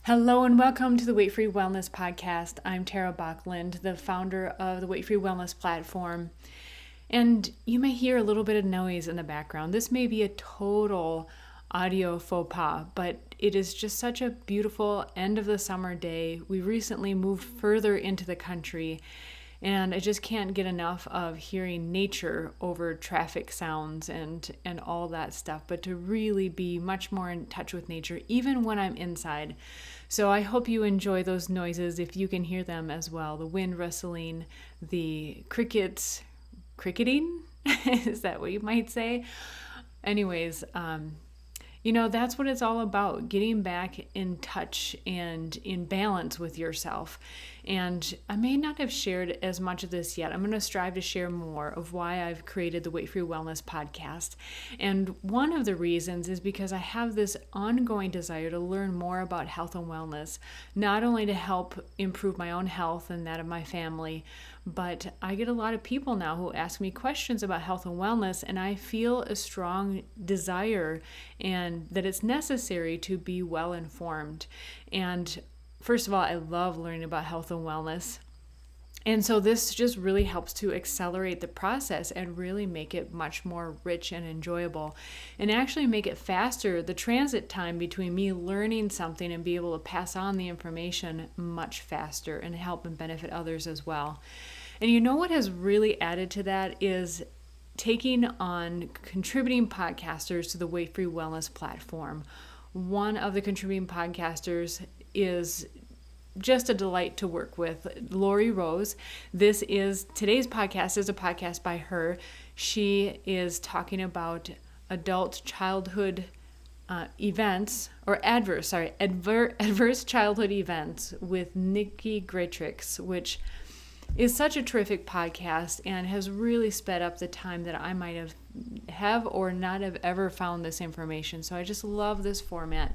Hello and welcome to the Weight Free Wellness Podcast. I'm Tara Bachland, the founder of the Weight Free Wellness platform. And you may hear a little bit of noise in the background. This may be a total audio faux pas, but it is just such a beautiful end of the summer day. We recently moved further into the country, and I just can't get enough of hearing nature over traffic sounds and all that stuff, but to really be much more in touch with nature, even when I'm inside. So I hope you enjoy those noises if you can hear them as well. The wind rustling, the crickets cricketing, is that what you might say? Anyways, that's what it's all about, getting back in touch and in balance with yourself. And I may not have shared as much of this yet. I'm going to strive to share more of why I've created the Weight Free Wellness podcast. And one of the reasons is because I have this ongoing desire to learn more about health and wellness, not only to help improve my own health and that of my family, but I get a lot of people now who ask me questions about health and wellness, and I feel a strong desire and that it's necessary to be well informed. And first of all, I love learning about health and wellness. And so this just really helps to accelerate the process and really make it much more rich and enjoyable, and actually make it faster, the transit time between me learning something and be able to pass on the information much faster and help and benefit others as well. And you know what has really added to that is taking on contributing podcasters to the Weight Free Wellness platform. One of the contributing podcasters is just a delight to work with, Lori Rose. Today's podcast is a podcast by her. She is talking about adverse childhood events with Niki Gratrix, which is such a terrific podcast and has really sped up the time that I might have or not have ever found this information. So I just love this format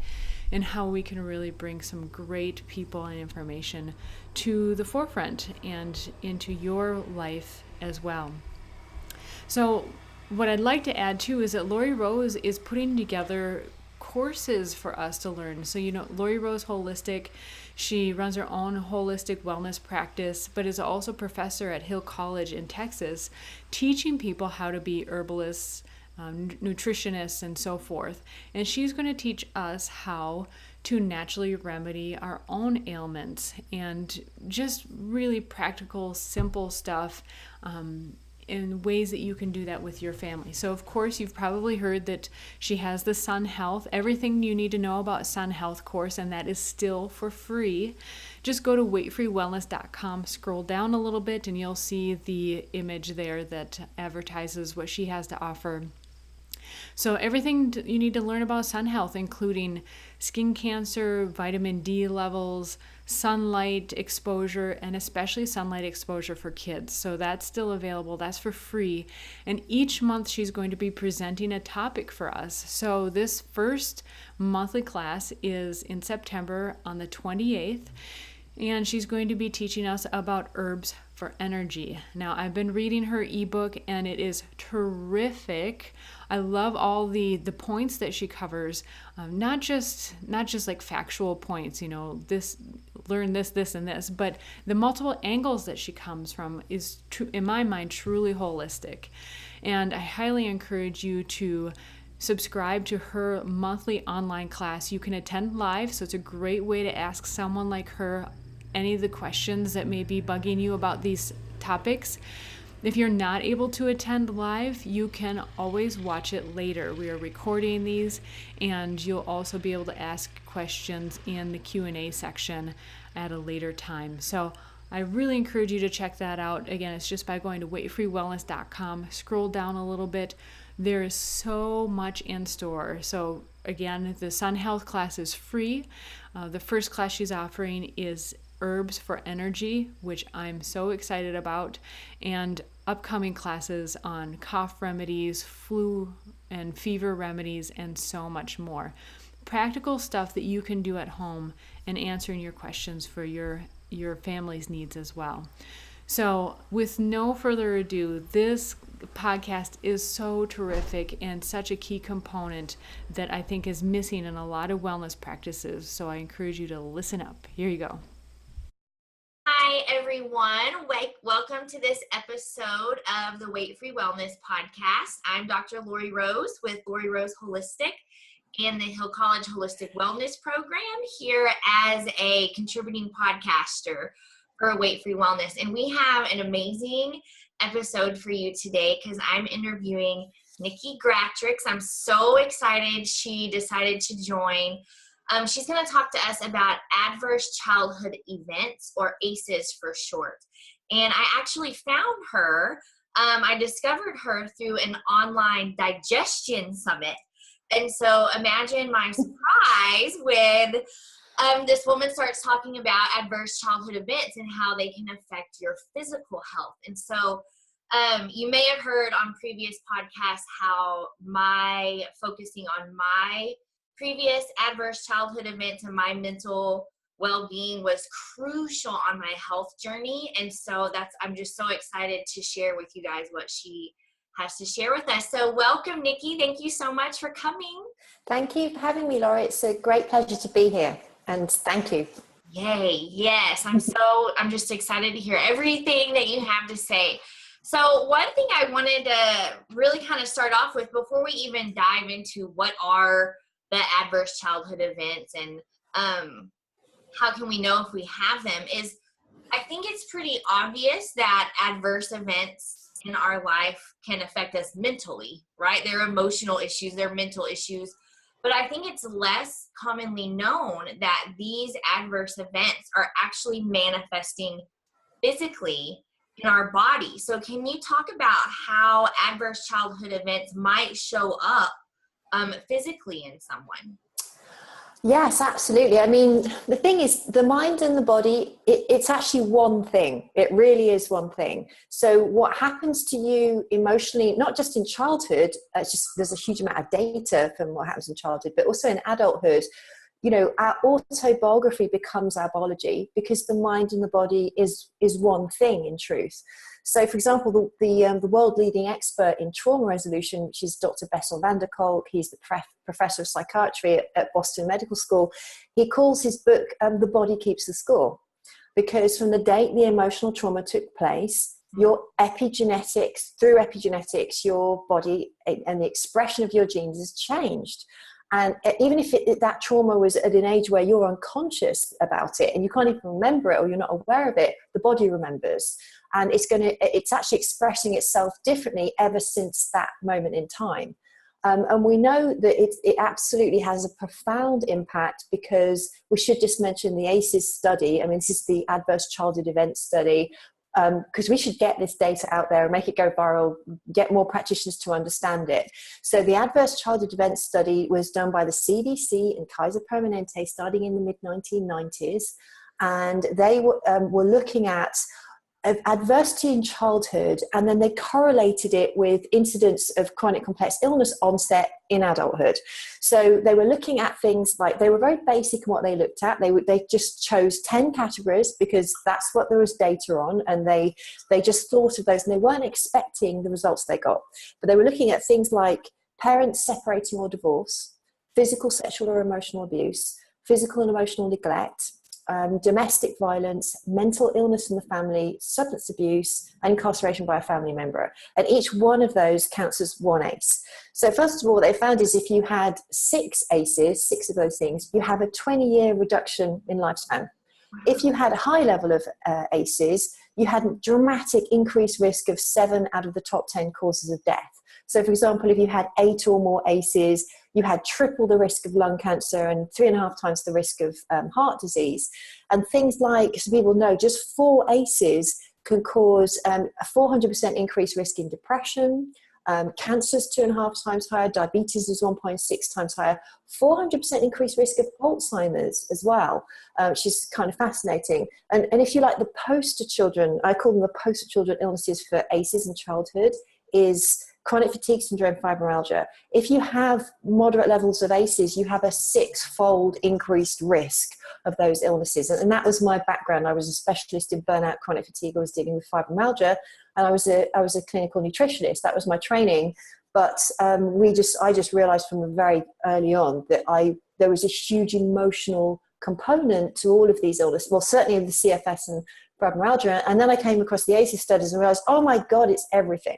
and how we can really bring some great people and information to the forefront and into your life as well. So what I'd like to add too is that Lori Rose is putting together courses for us to learn. So, Lori Rose Holistic, she runs her own holistic wellness practice, but is also a professor at Hill College in Texas, teaching people how to be herbalists, nutritionists, and so forth. And she's going to teach us how to naturally remedy our own ailments and just really practical, simple stuff, in ways that you can do that with your family. So of course, you've probably heard that she has the Sun Health, everything you need to know about Sun Health course, and that is still for free. Just go to weightfreewellness.com, scroll down a little bit, and you'll see the image there that advertises what she has to offer. So everything you need to learn about Sun Health, including skin cancer, vitamin D levels, sunlight exposure, and especially sunlight exposure for kids. So that's still available. That's for free. And each month she's going to be presenting a topic for us. So this first monthly class is in September on the 28th. And she's going to be teaching us about herbs for energy. Now, I've been reading her ebook, and it is terrific. I love all the points that she covers, not just like factual points, learn this, and this, but the multiple angles that she comes from is, in my mind, truly holistic. And I highly encourage you to subscribe to her monthly online class. You can attend live, so it's a great way to ask someone like her any of the questions that may be bugging you about these topics. If you're not able to attend live, you can always watch it later. We are recording these, and you'll also be able to ask questions in the Q&A section at a later time. So I really encourage you to check that out. Again, it's just by going to weightfreewellness.com, scroll down a little bit. There is so much in store. So again, the Sun Health class is free. The first class she's offering is Herbs for Energy, which I'm so excited about, and upcoming classes on cough remedies, flu and fever remedies, and so much more. Practical stuff that you can do at home and answering your questions for your family's needs as well. So, with no further ado, this podcast is so terrific and such a key component that I think is missing in a lot of wellness practices. So, I encourage you to listen up. Here you go. Hi, everyone. Welcome to this episode of the Weight Free Wellness Podcast. I'm Dr. Lori Rose with Lori Rose Holistic and the Hill College Holistic Wellness Program here as a contributing podcaster for Weight Free Wellness. And we have an amazing episode for you today because I'm interviewing Niki Gratrix. I'm so excited she decided to join. She's going to talk to us about adverse childhood events, or ACEs for short. And I actually found her. I discovered her through an online digestion summit. And so imagine my surprise when this woman starts talking about adverse childhood events and how they can affect your physical health. And so you may have heard on previous podcasts how my focusing on my previous adverse childhood events and my mental well-being was crucial on my health journey. And so I'm just so excited to share with you guys what she has to share with us. So welcome, Niki. Thank you so much for coming. Thank you for having me, Laura. It's a great pleasure to be here. And thank you. Yay. Yes. I'm just excited to hear everything that you have to say. So one thing I wanted to really kind of start off with before we even dive into what are the adverse childhood events and how can we know if we have them is I think it's pretty obvious that adverse events in our life can affect us mentally, right? They're emotional issues, they're mental issues. But I think it's less commonly known that these adverse events are actually manifesting physically in our body. So can you talk about how adverse childhood events might show up physically in someone? Yes, absolutely. I mean, the thing is, the mind and the body, it's actually one thing. It really is one thing. So what happens to you emotionally, not just in childhood, there's a huge amount of data from what happens in childhood, but also in adulthood. You know, our autobiography becomes our biology because the mind and the body is one thing in truth. So, for example, the world leading expert in trauma resolution, which is Dr. Bessel van der Kolk, he's the professor of psychiatry at Boston Medical School. He calls his book "The Body Keeps the Score," because from the date the emotional trauma took place, your epigenetics, your body and the expression of your genes has changed. And even if that trauma was at an age where you're unconscious about it and you can't even remember it or you're not aware of it, the body remembers. And it's actually expressing itself differently ever since that moment in time. And we know that it absolutely has a profound impact because we should just mention the ACEs study. I mean, this is the Adverse Childhood Events Study, because we should get this data out there and make it go viral, get more practitioners to understand it. So the Adverse Childhood Events Study was done by the CDC and Kaiser Permanente starting in the mid-1990s. And they were looking at adversity in childhood, and then they correlated it with incidents of chronic complex illness onset in adulthood. So they were looking at things like, they were very basic in what they looked at. They just chose 10 categories because that's what there was data on, and they just thought of those, and they weren't expecting the results they got. But they were looking at things like parents separating or divorce, physical, sexual or emotional abuse, physical and emotional neglect, domestic violence, mental illness in the family, substance abuse, and incarceration by a family member. And each one of those counts as one ACE. So first of all, what they found is if you had 6 ACEs, 6 of those things, you have a 20-year reduction in lifespan. If you had a high level of ACEs, you had a dramatic increased risk of 7 out of the top 10 causes of death. So for example, if you had 8 or more ACEs, you had triple the risk of lung cancer and 3.5 times the risk of heart disease. And things like, so people know, just 4 ACEs can cause a 400% increased risk in depression. Cancer's 2.5 times higher, diabetes is 1.6 times higher, 400% increased risk of Alzheimer's as well, which is kind of fascinating. And if you like, the poster children, I call them the poster children illnesses for ACEs in childhood, is chronic fatigue syndrome, fibromyalgia. If you have moderate levels of ACEs, you have a 6-fold increased risk of those illnesses. And that was my background. I was a specialist in burnout, chronic fatigue. I was dealing with fibromyalgia, and I was a clinical nutritionist. That was my training. But I just realized from very early on that there was a huge emotional component to all of these illnesses. Well, certainly in the CFS and fibromyalgia. And then I came across the ACEs studies and realized, oh my God, it's everything.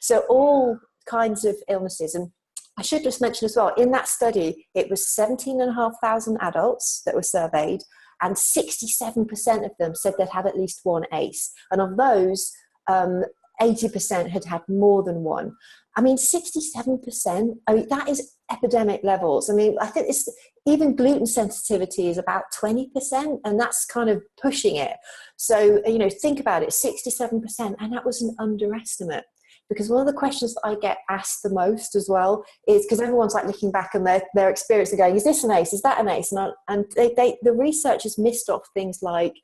So all kinds of illnesses. And I should just mention as well, in that study, it was 17,500 adults that were surveyed, and 67% of them said they'd had at least one ACE. And of those, 80% had had more than one. I mean, 67%, I mean, that is epidemic levels. I mean, I think even gluten sensitivity is about 20%, and that's kind of pushing it. So, think about it, 67%, and that was an underestimate. Because one of the questions that I get asked the most as well is, because everyone's like looking back on their experience and going, is this an ACE? Is that an ACE? And the research has missed off things like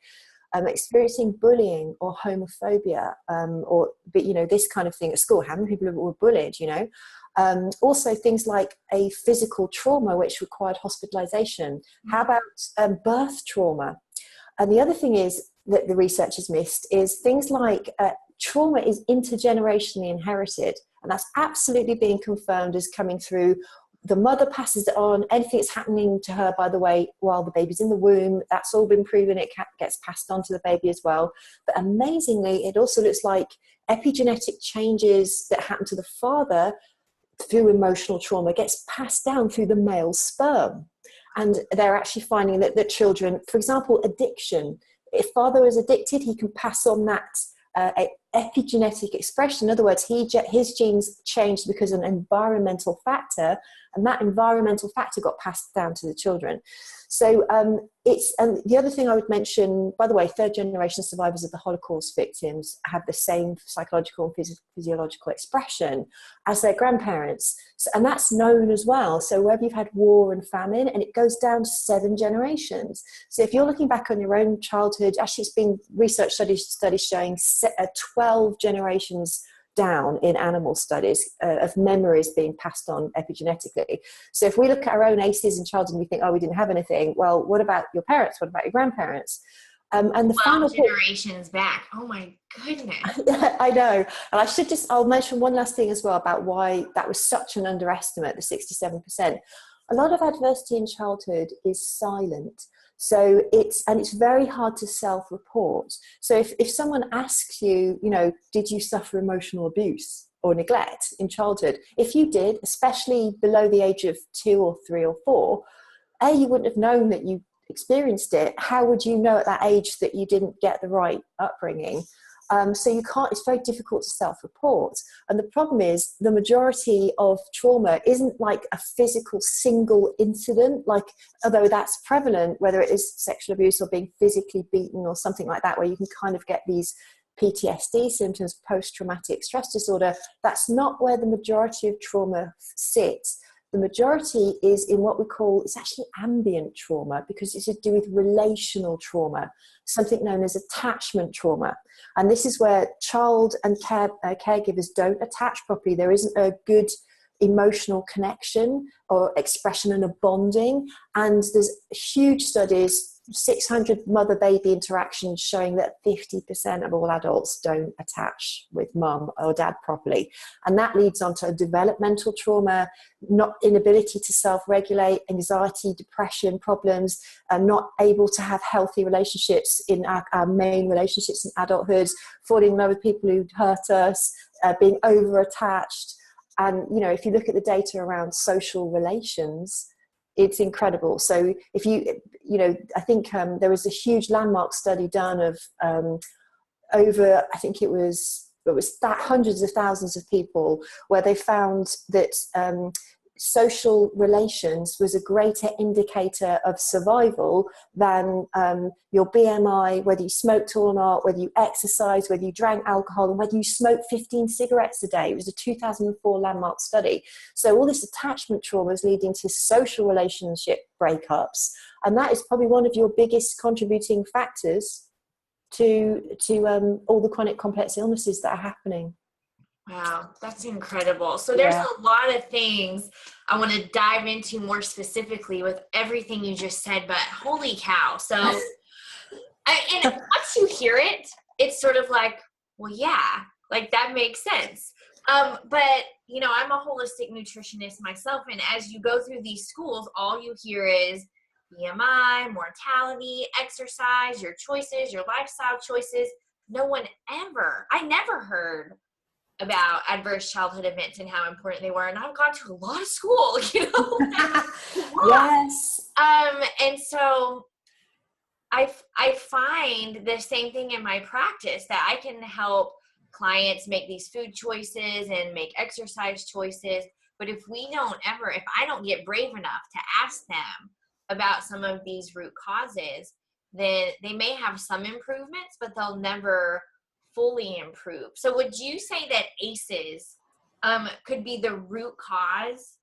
experiencing bullying or homophobia, or this kind of thing at school. How many people were bullied? Also things like a physical trauma which required hospitalization. How about birth trauma? And the other thing is that the research has missed is things like trauma is intergenerationally inherited, and that's absolutely being confirmed as coming through. The mother passes it on. Anything that's happening to her, by the way, while the baby's in the womb, that's all been proven. It gets passed on to the baby as well. But amazingly, it also looks like epigenetic changes that happen to the father through emotional trauma gets passed down through the male sperm. And they're actually finding that the children, for example, addiction, if father is addicted, he can pass on that epigenetic expression. In other words, his genes changed because of an environmental factor, and that environmental factor got passed down to the children. So and the other thing I would mention, by the way, 3rd generation survivors of the Holocaust victims have the same psychological and physiological expression as their grandparents. So, and that's known as well. So wherever you've had war and famine, and it goes down to 7 generations. So if you're looking back on your own childhood, actually it's been research studies showing 12 generations down in animal studies of memories being passed on epigenetically. So if we look at our own ACEs in childhood and we think, oh, we didn't have anything, well, what about your parents? What about your grandparents? And the 12 final generations back. Oh my goodness. I know. And I'll mention one last thing as well about why that was such an underestimate, the 67%. A lot of adversity in childhood is silent. So it's very hard to self-report. So if someone asks you, did you suffer emotional abuse or neglect in childhood? If you did, especially below the age of 2 or 3 or 4, you wouldn't have known that you experienced it. How would you know at that age that you didn't get the right upbringing? So it's very difficult to self-report. And the problem is the majority of trauma isn't like a physical single incident, like, although that's prevalent, whether it is sexual abuse or being physically beaten or something like that, where you can kind of get these PTSD symptoms, post-traumatic stress disorder. That's not where the majority of trauma sits. The majority is in what we call, it's actually ambient trauma, because it's to do with relational trauma, something known as attachment trauma. And this is where child and caregivers don't attach properly. There isn't a good emotional connection or expression and a bonding. And there's huge studies, 600 mother-baby interactions showing that 50% of all adults don't attach with mum or dad properly. And that leads on to developmental trauma, not inability to self-regulate, anxiety, depression problems, not able to have healthy relationships in our main relationships in adulthood, falling in love with people who hurt us, being over-attached. And, if you look at the data around social relations, it's incredible. So if I think there was a huge landmark study done of over, I think it was that hundreds of thousands of people, where they found that social relations was a greater indicator of survival than your BMI, whether you smoked or not, whether you exercised, whether you drank alcohol, and whether you smoked 15 cigarettes a day. It was a 2004 landmark study. So all this attachment trauma is leading to social relationship breakups, and that is probably one of your biggest contributing factors to all the chronic complex illnesses that are happening. Wow, that's incredible. So there's Yeah. a lot of things I want to dive into more specifically with everything you just said, but holy cow. So, and once you hear it, it's sort of like, well, yeah, like that makes sense. But, you know, I'm a holistic nutritionist myself. And as you go through these schools, all you hear is BMI, mortality, exercise, your choices, your lifestyle choices. I never heard about adverse childhood events and how important they were. And I've gone to a lot of school, you know. Yes. And so I find the same thing in my practice, that I can help clients make these food choices and make exercise choices. But if I don't get brave enough to ask them about some of these root causes, then they may have some improvements, but they'll never fully improve. So would you say that ACEs could be the root cause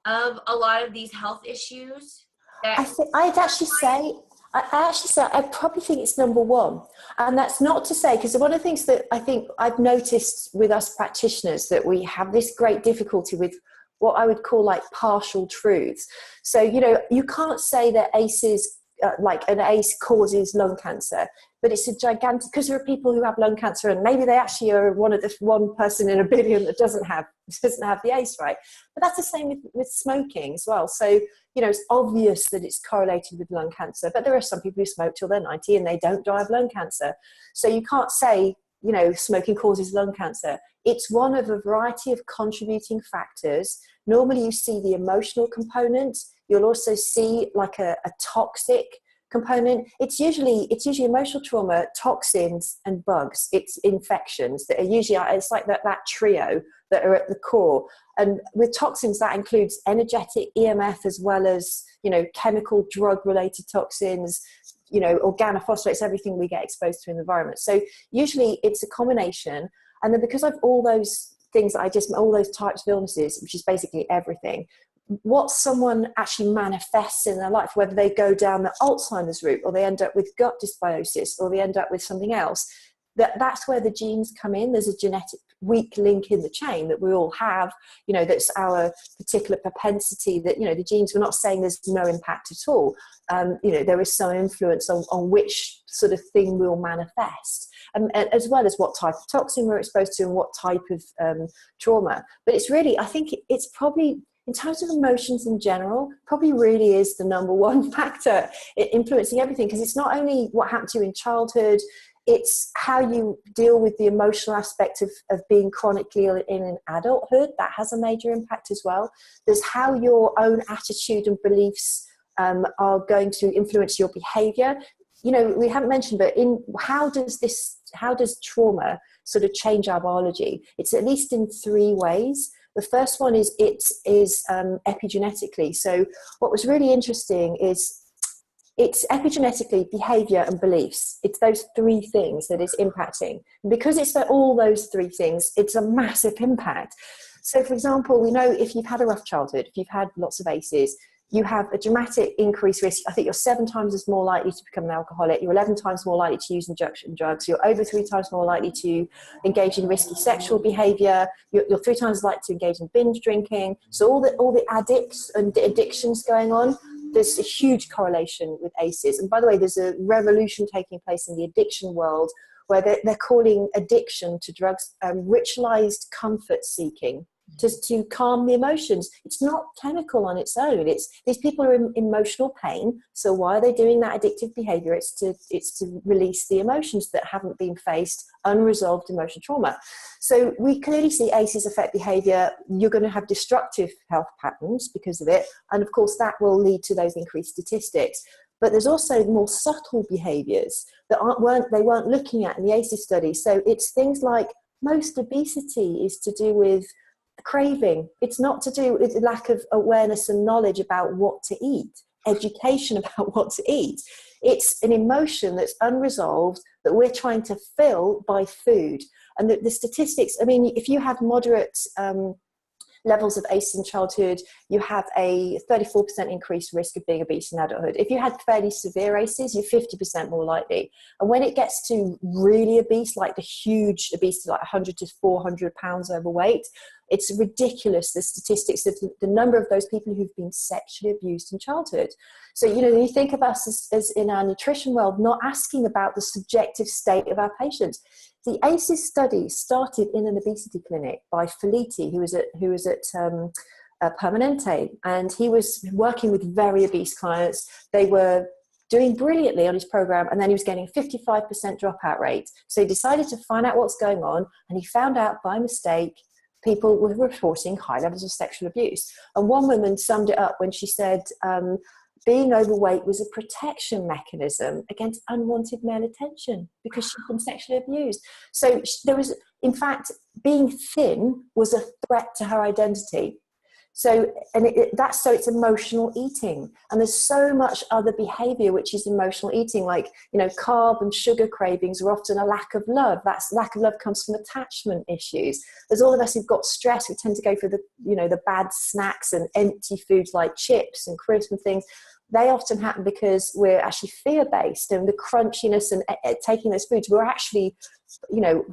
of a lot of these health issues? I'd actually say, I probably think it's number one. And that's not to say, because one of the things that I think I've noticed with us practitioners, that we have this great difficulty with what I would call like partial truths. So, you know, you can't say that ACEs, like an ACE causes lung cancer, but it's a gigantic, because there are people who have lung cancer and maybe they actually are one of the 1% in a billion that doesn't have the ACE, right? But that's the same with smoking as well. So, you know, it's obvious that it's correlated with lung cancer, but there are some people who smoke till they're 90 and they don't die of lung cancer. So you can't say, you know, smoking causes lung cancer. It's one of a variety of contributing factors. Normally you see the emotional component. You'll also see like a toxic component. It's usually emotional trauma, toxins, and bugs. It's infections that are usually, it's like that trio that are at the core. And with toxins, that includes energetic, EMF, as well as, you know, chemical drug related toxins, you know, organophosphates, everything we get exposed to in the environment. So usually it's a combination. And then because of all those things all those types of illnesses, which is basically everything, what someone actually manifests in their life, whether they go down the Alzheimer's route or they end up with gut dysbiosis or they end up with something else, that's where the genes come in. There's a genetic weak link in the chain that we all have, you know, that's our particular propensity, that, you know, the genes, we're not saying there's no impact at all. You know, there is some influence on which sort of thing will manifest, as well as what type of toxin we're exposed to and what type of trauma. But it's really, I think it's probably, in terms of emotions in general, probably really is the number one factor influencing everything, because it's not only what happened to you in childhood, it's how you deal with the emotional aspect of being chronically ill in adulthood. That has a major impact as well. There's how your own attitude and beliefs are going to influence your behavior. You know, we haven't mentioned, but how does trauma sort of change our biology? It's at least in three ways. The first one is epigenetically. So what was really interesting is it's epigenetically behavior and beliefs. It's those three things that is impacting. And because it's for all those three things, it's a massive impact. So for example, we know if you've had a rough childhood, if you've had lots of ACEs, you have a dramatic increased risk. I think you're 7 times as more likely to become an alcoholic. You're 11 times more likely to use injection drugs. You're over 3 times more likely to engage in risky sexual behavior. You're 3 times likely to engage in binge drinking. So all the addicts and addictions going on, there's a huge correlation with ACEs. And by the way, there's a revolution taking place in the addiction world where they're calling addiction to drugs ritualized comfort seeking, just to calm the emotions. It's not chemical on its own. These people are in emotional pain. So why are they doing that addictive behavior? It's to release the emotions that haven't been faced, unresolved emotional trauma. So we clearly see ACEs affect behavior. You're going to have destructive health patterns because of it. And of course, that will lead to those increased statistics. But there's also more subtle behaviors that weren't looking at in the ACEs study. So it's things like most obesity is to do with craving. It's not to do with lack of awareness and knowledge about what to eat, education about what to eat. It's an emotion that's unresolved that we're trying to fill by food. And the statistics, I mean, if you have moderate levels of ACEs in childhood, you have a 34% increased risk of being obese in adulthood. If you had fairly severe ACEs, you're 50% more likely. And when it gets to really obese, like the huge obesity, like 100 to 400 pounds overweight, it's ridiculous, the statistics of the number of those people who've been sexually abused in childhood. So, you think of us as in our nutrition world, not asking about the subjective state of our patients. The ACEs study started in an obesity clinic by Felitti, who was at Permanente, and he was working with very obese clients. They were doing brilliantly on his program, and then he was getting a 55% dropout rate. So he decided to find out what's going on, and he found out by mistake people were reporting high levels of sexual abuse. And one woman summed it up when she said, being overweight was a protection mechanism against unwanted male attention because she'd been sexually abused. So there was, in fact, being thin was a threat to her identity. So, and it's emotional eating. And there's so much other behavior which is emotional eating, like, carb and sugar cravings are often a lack of love. That's lack of love comes from attachment issues. There's all of us who've got stress, we tend to go for the bad snacks and empty foods like chips and crisps and things. They often happen because we're actually fear-based, and the crunchiness and taking those foods, we're actually,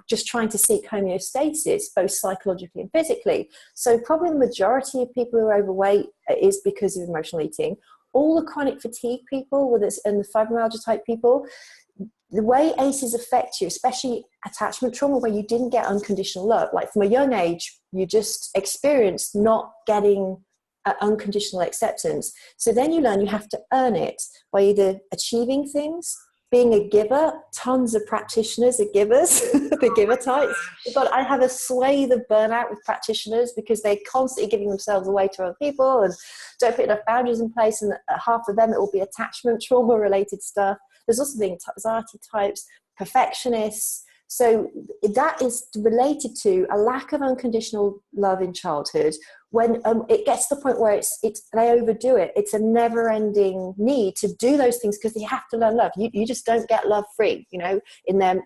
just trying to seek homeostasis, both psychologically and physically. So probably the majority of people who are overweight is because of emotional eating. All the chronic fatigue people, and the fibromyalgia type people, the way ACEs affect you, especially attachment trauma, where you didn't get unconditional love, like from a young age, you just experienced not getting unconditional acceptance. So then you learn you have to earn it by either achieving things, being a giver. Tons of practitioners are givers, the giver types. I have a swathe of burnout with practitioners because they're constantly giving themselves away to other people and don't put enough boundaries in place, and half of them it will be attachment trauma related stuff. There's also the anxiety types, perfectionists. So that is related to a lack of unconditional love in childhood. When it gets to the point where they overdo it, it's a never-ending need to do those things because they have to learn love. You just don't get love free, in their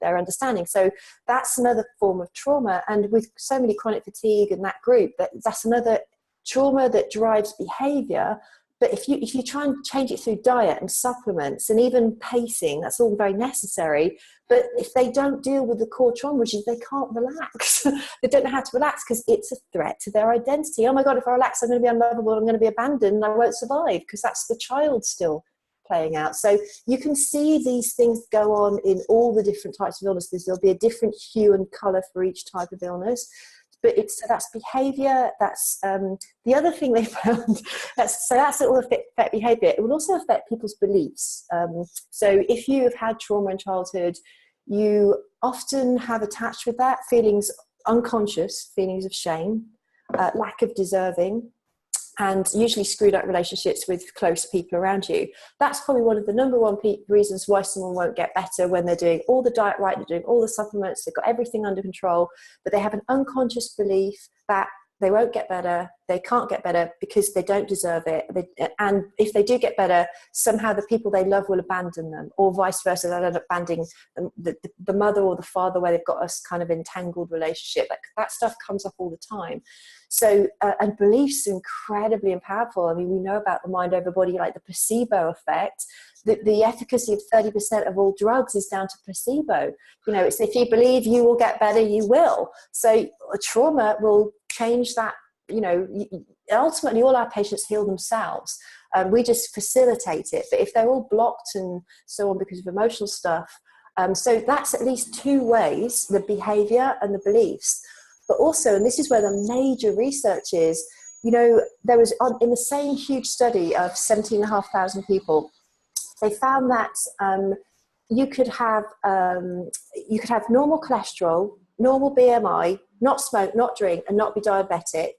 understanding. So that's another form of trauma. And with so many chronic fatigue in that group, that's another trauma that drives behavior. But if you try and change it through diet and supplements and even pacing, that's all very necessary. But if they don't deal with the core trauma, which is they can't relax, they don't know how to relax because it's a threat to their identity. Oh my God, if I relax, I'm going to be unlovable, I'm going to be abandoned, and I won't survive, because that's the child still playing out. So you can see these things go on in all the different types of illnesses. There'll be a different hue and colour for each type of illness. But that's behavior. That's the other thing they found. That's it will affect behavior. It will also affect people's beliefs. So if you have had trauma in childhood, you often have attached with that unconscious feelings of shame, lack of deserving, and usually screwed up relationships with close people around you. That's probably one of the number one reasons why someone won't get better when they're doing all the diet right, they're doing all the supplements, they've got everything under control, but they have an unconscious belief that they won't get better, they can't get better because they don't deserve it. And if they do get better, somehow the people they love will abandon them, or vice versa, they'll end up abandoning the mother or the father, where they've got a kind of entangled relationship. Like, that stuff comes up all the time. So, and beliefs are incredibly powerful. I mean, we know about the mind over body, like the placebo effect. The efficacy of 30% of all drugs is down to placebo. It's if you believe you will get better, you will. So trauma will change that. Ultimately, all our patients heal themselves. We just facilitate it. But if they're all blocked and so on because of emotional stuff, so that's at least two ways: the behavior and the beliefs. But also, and this is where the major research is, there was in the same huge study of 17,500 people, they found that you could have normal cholesterol, normal BMI, not smoke, not drink, and not be diabetic,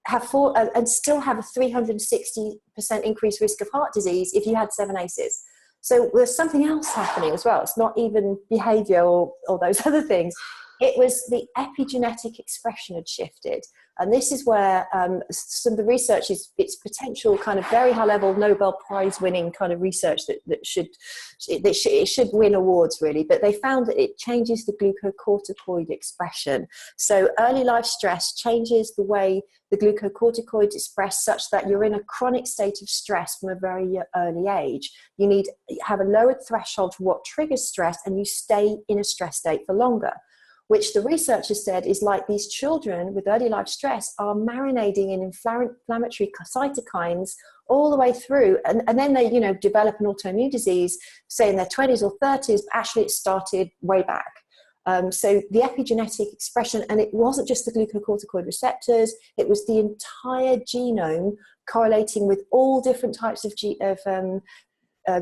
and still have a 360% increased risk of heart disease if you had 7 ACEs. So there's something else happening as well. It's not even behavior or those other things. It was the epigenetic expression had shifted. And this is where some of the research is, it's potential kind of very high level Nobel Prize winning kind of research that should win awards really. But they found that it changes the glucocorticoid expression. So early life stress changes the way the glucocorticoids express, such that you're in a chronic state of stress from a very early age. You have a lowered threshold for what triggers stress, and you stay in a stress state for longer, which the researchers said is like these children with early life stress are marinating in inflammatory cytokines all the way through. And then they, develop an autoimmune disease, say in their 20s or 30s, but actually it started way back. So the epigenetic expression, and it wasn't just the glucocorticoid receptors, it was the entire genome correlating with all different types of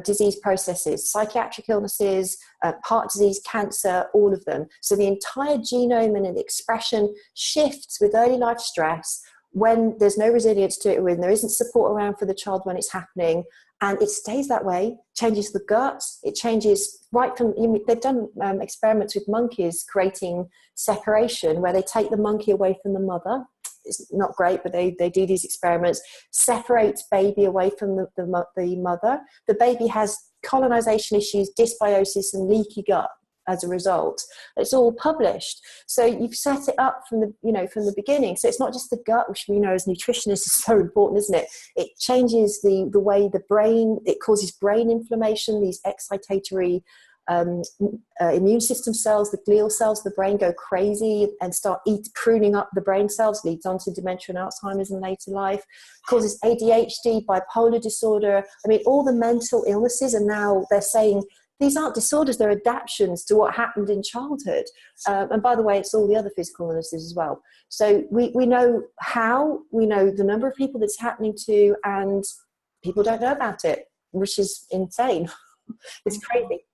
disease processes, psychiatric illnesses, heart disease, cancer, all of them. So the entire genome and the expression shifts with early life stress when there's no resilience to it, when there isn't support around for the child when it's happening, and it stays that way, changes the gut, it changes right from, they've done experiments with monkeys creating separation where they take the monkey away from the mother. It's not great, but they do these experiments, separate baby away from the mother. The baby has colonization issues, dysbiosis, and leaky gut as a result. It's all published. So you've set it up from the beginning. So it's not just the gut, which we know as nutritionists is so important, isn't it? It changes the way the brain, it causes brain inflammation, these excitatory immune system cells, the glial cells of the brain go crazy and start pruning up the brain cells, leads on to dementia and Alzheimer's in later life, causes ADHD, bipolar disorder. I mean, all the mental illnesses, and now they're saying these aren't disorders, they're adaptations to what happened in childhood. And by the way, it's all the other physical illnesses as well. So we know how, we know the number of people that's happening to, and people don't know about it, which is insane. It's crazy.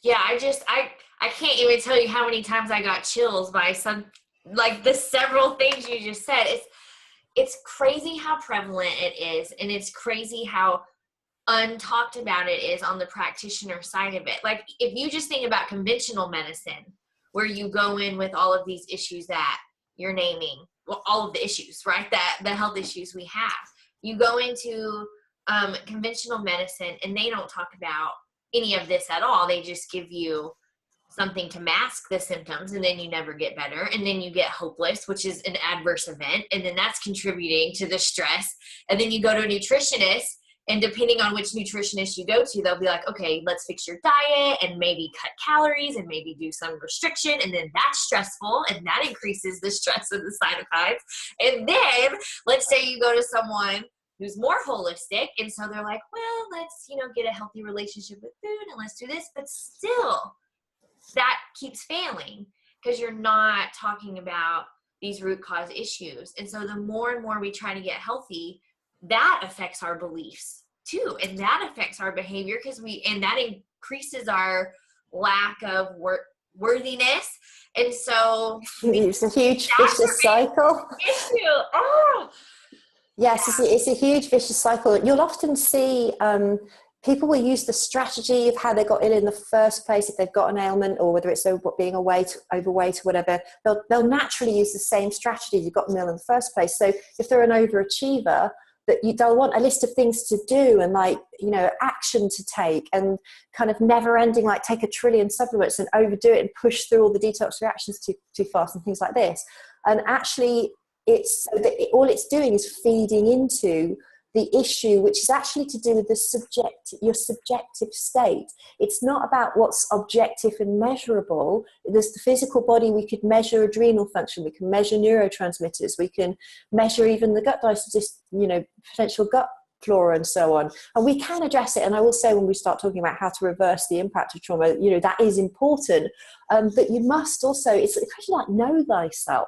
Yeah, I can't even tell you how many times I got chills by the several things you just said. It's crazy how prevalent it is, and it's crazy how untalked about it is on the practitioner side of it. Like, if you just think about conventional medicine, where you go in with all of these issues that you're naming, well, all of the issues, right? That the health issues we have. You go into conventional medicine, and they don't talk about any of this at all. They just give you something to mask the symptoms, and then you never get better, and then you get hopeless, which is an adverse event, and then that's contributing to the stress. And then you go to a nutritionist, and depending on which nutritionist you go to, they'll be like, okay, let's fix your diet and maybe cut calories and maybe do some restriction, and then that's stressful, and that increases the stress of the cytokines. And then let's say you go to someone who's more holistic, and so they're like, well, let's get a healthy relationship with food, and let's do this, but still that keeps failing because you're not talking about these root cause issues. And so the more and more we try to get healthy, that affects our beliefs too, and that affects our behavior and that increases our lack of worthiness. And so it's a huge vicious cycle. Yes, yeah. It's a huge vicious cycle. You'll often see people will use the strategy of how they got ill in the first place, if they've got an ailment, or whether it's being overweight or whatever. They'll naturally use the same strategy you got them ill in the first place. So if they're an overachiever, they'll want a list of things to do and action to take, and kind of never ending, like take 1 trillion supplements and overdo it and push through all the detox reactions too fast and things like this. And actually all it's doing is feeding into the issue, which is actually to do with your subjective state. It's not about what's objective and measurable. There's the physical body. We could measure adrenal function. We can measure neurotransmitters. We can measure even the gut potential gut flora and so on. And we can address it. And I will say, when we start talking about how to reverse the impact of trauma, that is important. But you must also, it's a question like know thyself,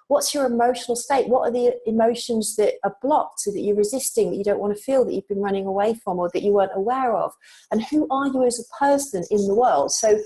what's your emotional state? What are the emotions that are blocked, so that you're resisting, that you don't want to feel, that you've been running away from, or that you weren't aware of? And who are you as a person in the world? So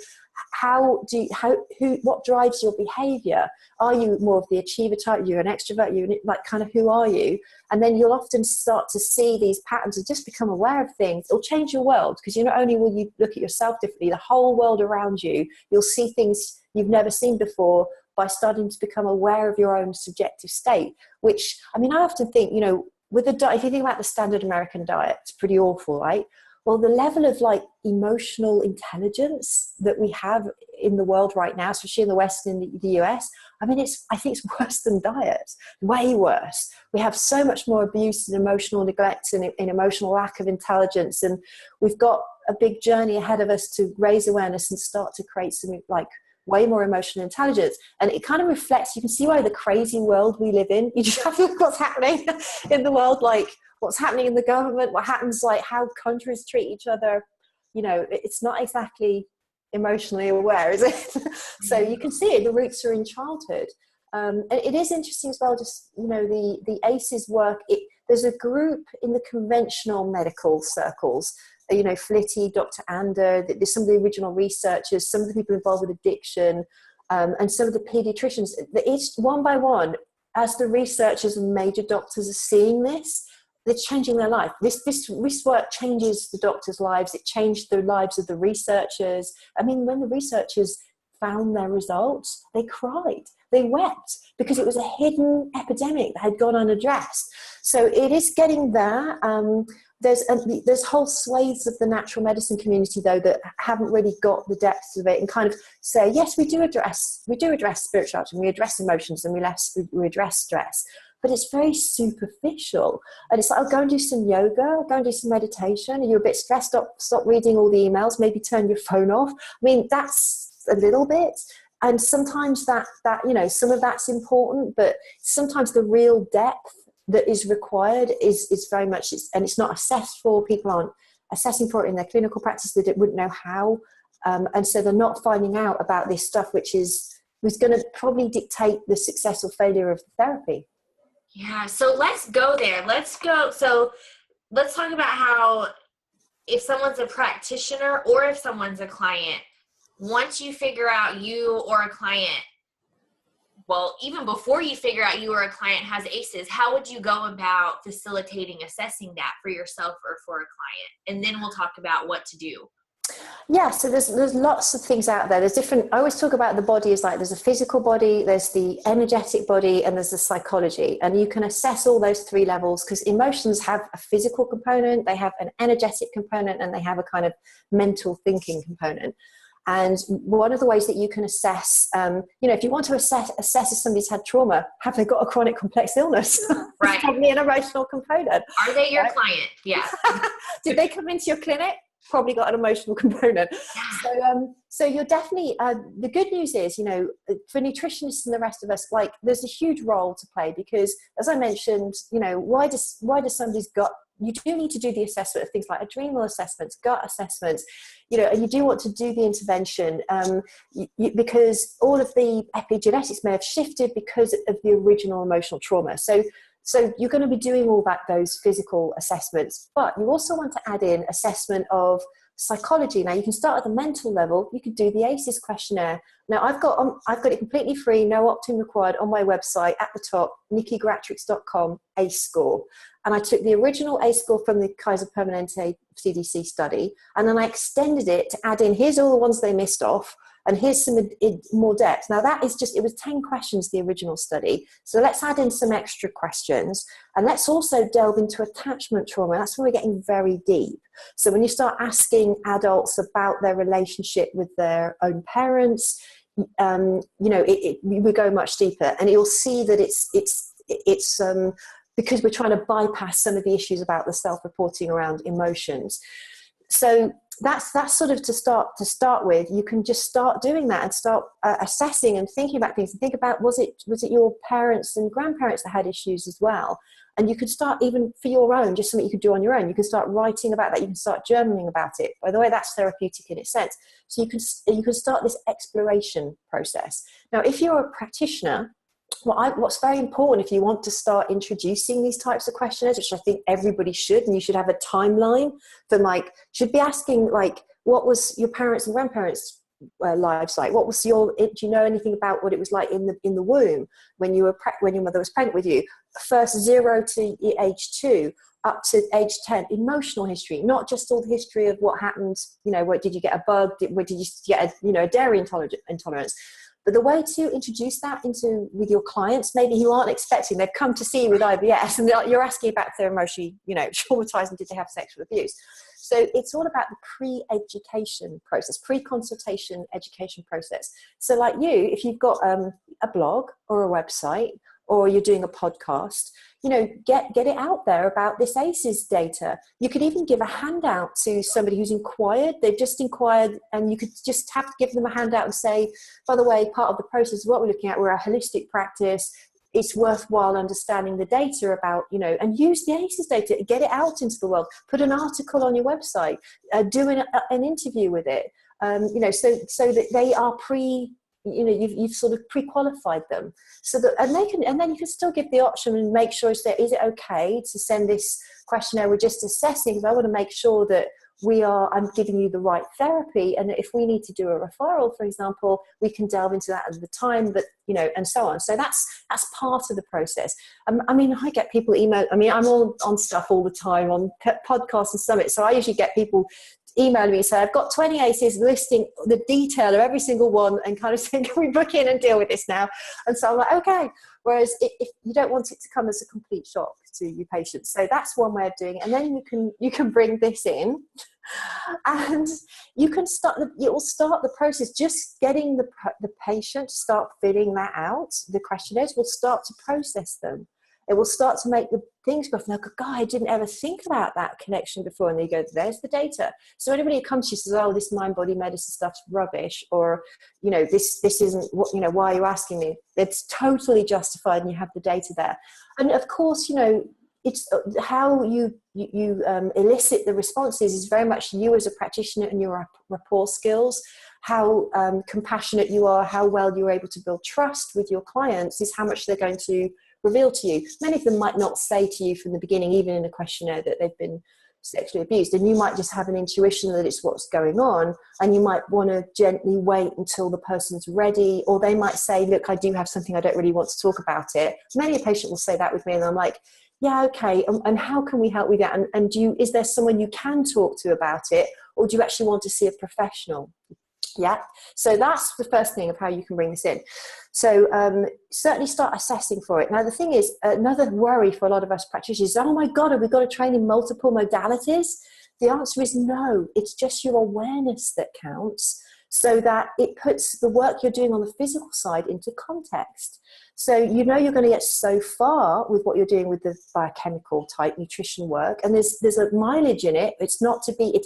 what drives your behavior? Are you more of the achiever type? You're an extrovert? You're like, kind of, who are you? And then you'll often start to see these patterns and just become aware of things. It'll change your world, because you not only will you look at yourself differently, the whole world around you, you'll see things you've never seen before by starting to become aware of your own subjective state. Which, I mean, I often think, you know, with the diet, if you think about the standard American diet, it's pretty awful, right? Well, the level of like emotional intelligence that we have in the world right now, especially in the West and in the US, I mean, I think it's worse than diet, way worse. We have so much more abuse and emotional neglect and emotional lack of intelligence. And we've got a big journey ahead of us to raise awareness and start to create some like way more emotional intelligence. And it kind of reflects, you can see why the crazy world we live in. You just have to look what's happening in the world, like what's happening in the government, what happens, like how countries treat each other. You know, it's not exactly emotionally aware, is it? So you can see it, the roots are in childhood. And it is interesting as well, just, you know, the ACEs work. There's a group in the conventional medical circles, you know, Flitty, Dr. Ander, there's some of the original researchers, some of the people involved with addiction, and some of the pediatricians. Each one by one, as the researchers and major doctors are seeing this, they're changing their life. This work changes the doctors' lives. It changed the lives of the researchers. I mean, when the researchers found their results, they cried, they wept, because it was a hidden epidemic that had gone unaddressed. So it is getting there. There's whole swathes of the natural medicine community, though, that haven't really got the depths of it, and kind of say, yes, we do address spirituality, and we address emotions, and we address stress, but it's very superficial. And it's like, oh, go and do some yoga, go and do some meditation. Are you a bit stressed? Stop reading all the emails, maybe turn your phone off. I mean, that's a little bit. And sometimes that you know, some of that's important, but sometimes the real depth that is required is very much, and it's not assessed for. People aren't assessing for it in their clinical practice. They wouldn't know how, and so they're not finding out about this stuff, which was going to probably dictate the success or failure of the therapy. Yeah, so let's go there. So let's talk about how, if someone's a practitioner or if someone's a client, once you figure out you or a client, well, even before you figure out you or a client has ACEs, how would you go about facilitating assessing that for yourself or for a client? And then we'll talk about what to do. Yeah, so there's lots of things out there. There's different, I always talk about the body as like, there's a physical body, there's the energetic body, and there's the psychology. And you can assess all those three levels, because emotions have a physical component, they have an energetic component, and they have a kind of mental thinking component. And one of the ways that you can assess, you know, if you want to assess if somebody's had trauma, have they got a chronic complex illness? Right. Probably an emotional component. Are they your client? Yeah. Did they come into your clinic? Probably got an emotional component. So you're definitely, the good news is, you know, for nutritionists and the rest of us, like, there's a huge role to play, because as I mentioned, you know, why does somebody's gut, you do need to do the assessment of things like adrenal assessments, gut assessments, you know, and you do want to do the intervention, because all of the epigenetics may have shifted because of the original emotional trauma. So you're going to be doing all those physical assessments, but you also want to add in assessment of psychology. Now, you can start at the mental level. You could do the ACEs questionnaire. Now, I've got it completely free, no opt-in required, on my website at the top, nikigratrix.com, ACE score. And I took the original ACE score from the Kaiser Permanente CDC study, and then I extended it to add in, here's all the ones they missed off, and here's some more depth. Now, that is just, it was 10 questions, the original study. So let's add in some extra questions. And let's also delve into attachment trauma. That's where we're getting very deep. So when you start asking adults about their relationship with their own parents, you know, we go much deeper. And you'll see that it's because we're trying to bypass some of the issues about the self-reporting around emotions. So that's sort of to start with. You can just start doing that and start assessing and thinking about things, and think about, was it your parents and grandparents that had issues as well? And you could start, even for your own, just something you could do on your own. You can start writing about that. You can start journaling about it. By the way, that's therapeutic in its sense. So you can start this exploration process. Now, if you're a practitioner, what's very important, if you want to start introducing these types of questionnaires, which I think everybody should, and you should have a timeline for, like, should be asking, like, what was your parents and grandparents' lives like? What was do you know anything about what it was like in the womb when your mother was pregnant with you? First 0 to age 2 up to age 10, emotional history, not just all the history of what happened, what did you get a bug, did you get a dairy intolerance. But the way to introduce that with your clients, maybe who aren't expecting, they've come to see you with IBS and you're asking about if they're emotionally, traumatized and did they have sexual abuse. So it's all about the pre-education process, pre-consultation education process. So like you, if you've got a blog or a website, or you're doing a podcast, get it out there about this ACEs data. You could even give a handout to somebody who's inquired. They've just inquired, and you could just have to give them a handout and say, by the way, part of the process of what we're looking at, we're a holistic practice. It's worthwhile understanding the data about, and use the ACEs data, get it out into the world, put an article on your website, do an interview with it, so that they are you've sort of pre-qualified them, so that and then you can still give the option and make sure, is it okay to send this questionnaire? We're just assessing, because I want to make sure that I'm giving you the right therapy, and if we need to do a referral, for example, we can delve into that at the time, but and so on. So that's part of the process. I get people email. I'm all on stuff all the time on podcasts and summits, so I usually get people email me and say, I've got 20 ACEs, listing the detail of every single one and kind of saying, can we book in and deal with this now? And so I'm like, okay. Whereas if you don't want it to come as a complete shock to your patients. So that's one way of doing it. And then you can bring this in and you will start the process. Just getting the patient to start filling that out, the questionnaires will start to process them. It will start to make the things go, like, God, I didn't ever think about that connection before. And they go, there's the data. So anybody who comes to you says, oh, this mind-body medicine stuff's rubbish, or, this isn't what, why are you asking me? It's totally justified, and you have the data there. And of course, it's how you elicit the responses is very much you as a practitioner and your rapport skills. How compassionate you are, how well you're able to build trust with your clients is how much they're going to reveal to you. Many of them might not say to you from the beginning, even in a questionnaire, that they've been sexually abused, and you might just have an intuition that it's what's going on, and you might want to gently wait until the person's ready, or they might say, look, I do have something, I don't really want to talk about it. Many a patient will say that with me, and I'm like, yeah, okay, and how can we help with that? And is there someone you can talk to about it, or do you actually want to see a professional? Yeah, so that's the first thing of how you can bring this in. So certainly start assessing for it. Now, the thing is, another worry for a lot of us practitioners is, oh my God, have we got to train in multiple modalities? The answer is no. It's just your awareness that counts, so that it puts the work you're doing on the physical side into context. So you're going to get so far with what you're doing with the biochemical type nutrition work, and there's a mileage in it. It's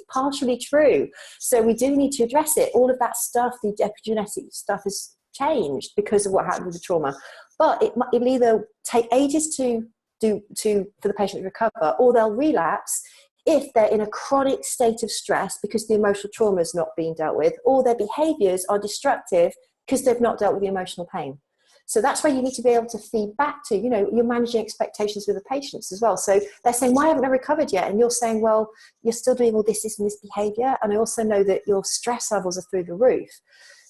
partially true. So we do need to address it. All of that stuff, the epigenetic stuff, has changed because of what happened with the trauma. But it'll either take ages for the patient to recover, or they'll relapse if they're in a chronic state of stress because the emotional trauma is not being dealt with, or their behaviors are destructive because they've not dealt with the emotional pain. So that's where you need to be able to feed back to, you're managing expectations with the patients as well. So they're saying, why haven't I recovered yet? And you're saying, well, you're still doing all this and this behavior. And I also know that your stress levels are through the roof.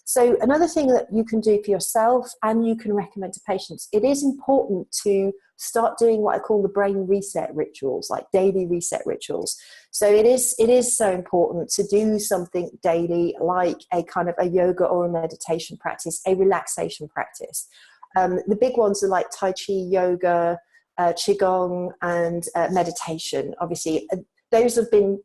So another thing that you can do for yourself and you can recommend to patients, it is important to start doing what I call the brain reset rituals, like daily reset rituals. So it is so important to do something daily, like a kind of a yoga or a meditation practice, a relaxation practice. The big ones are like Tai Chi, yoga, Qigong, and meditation. Obviously, those have been,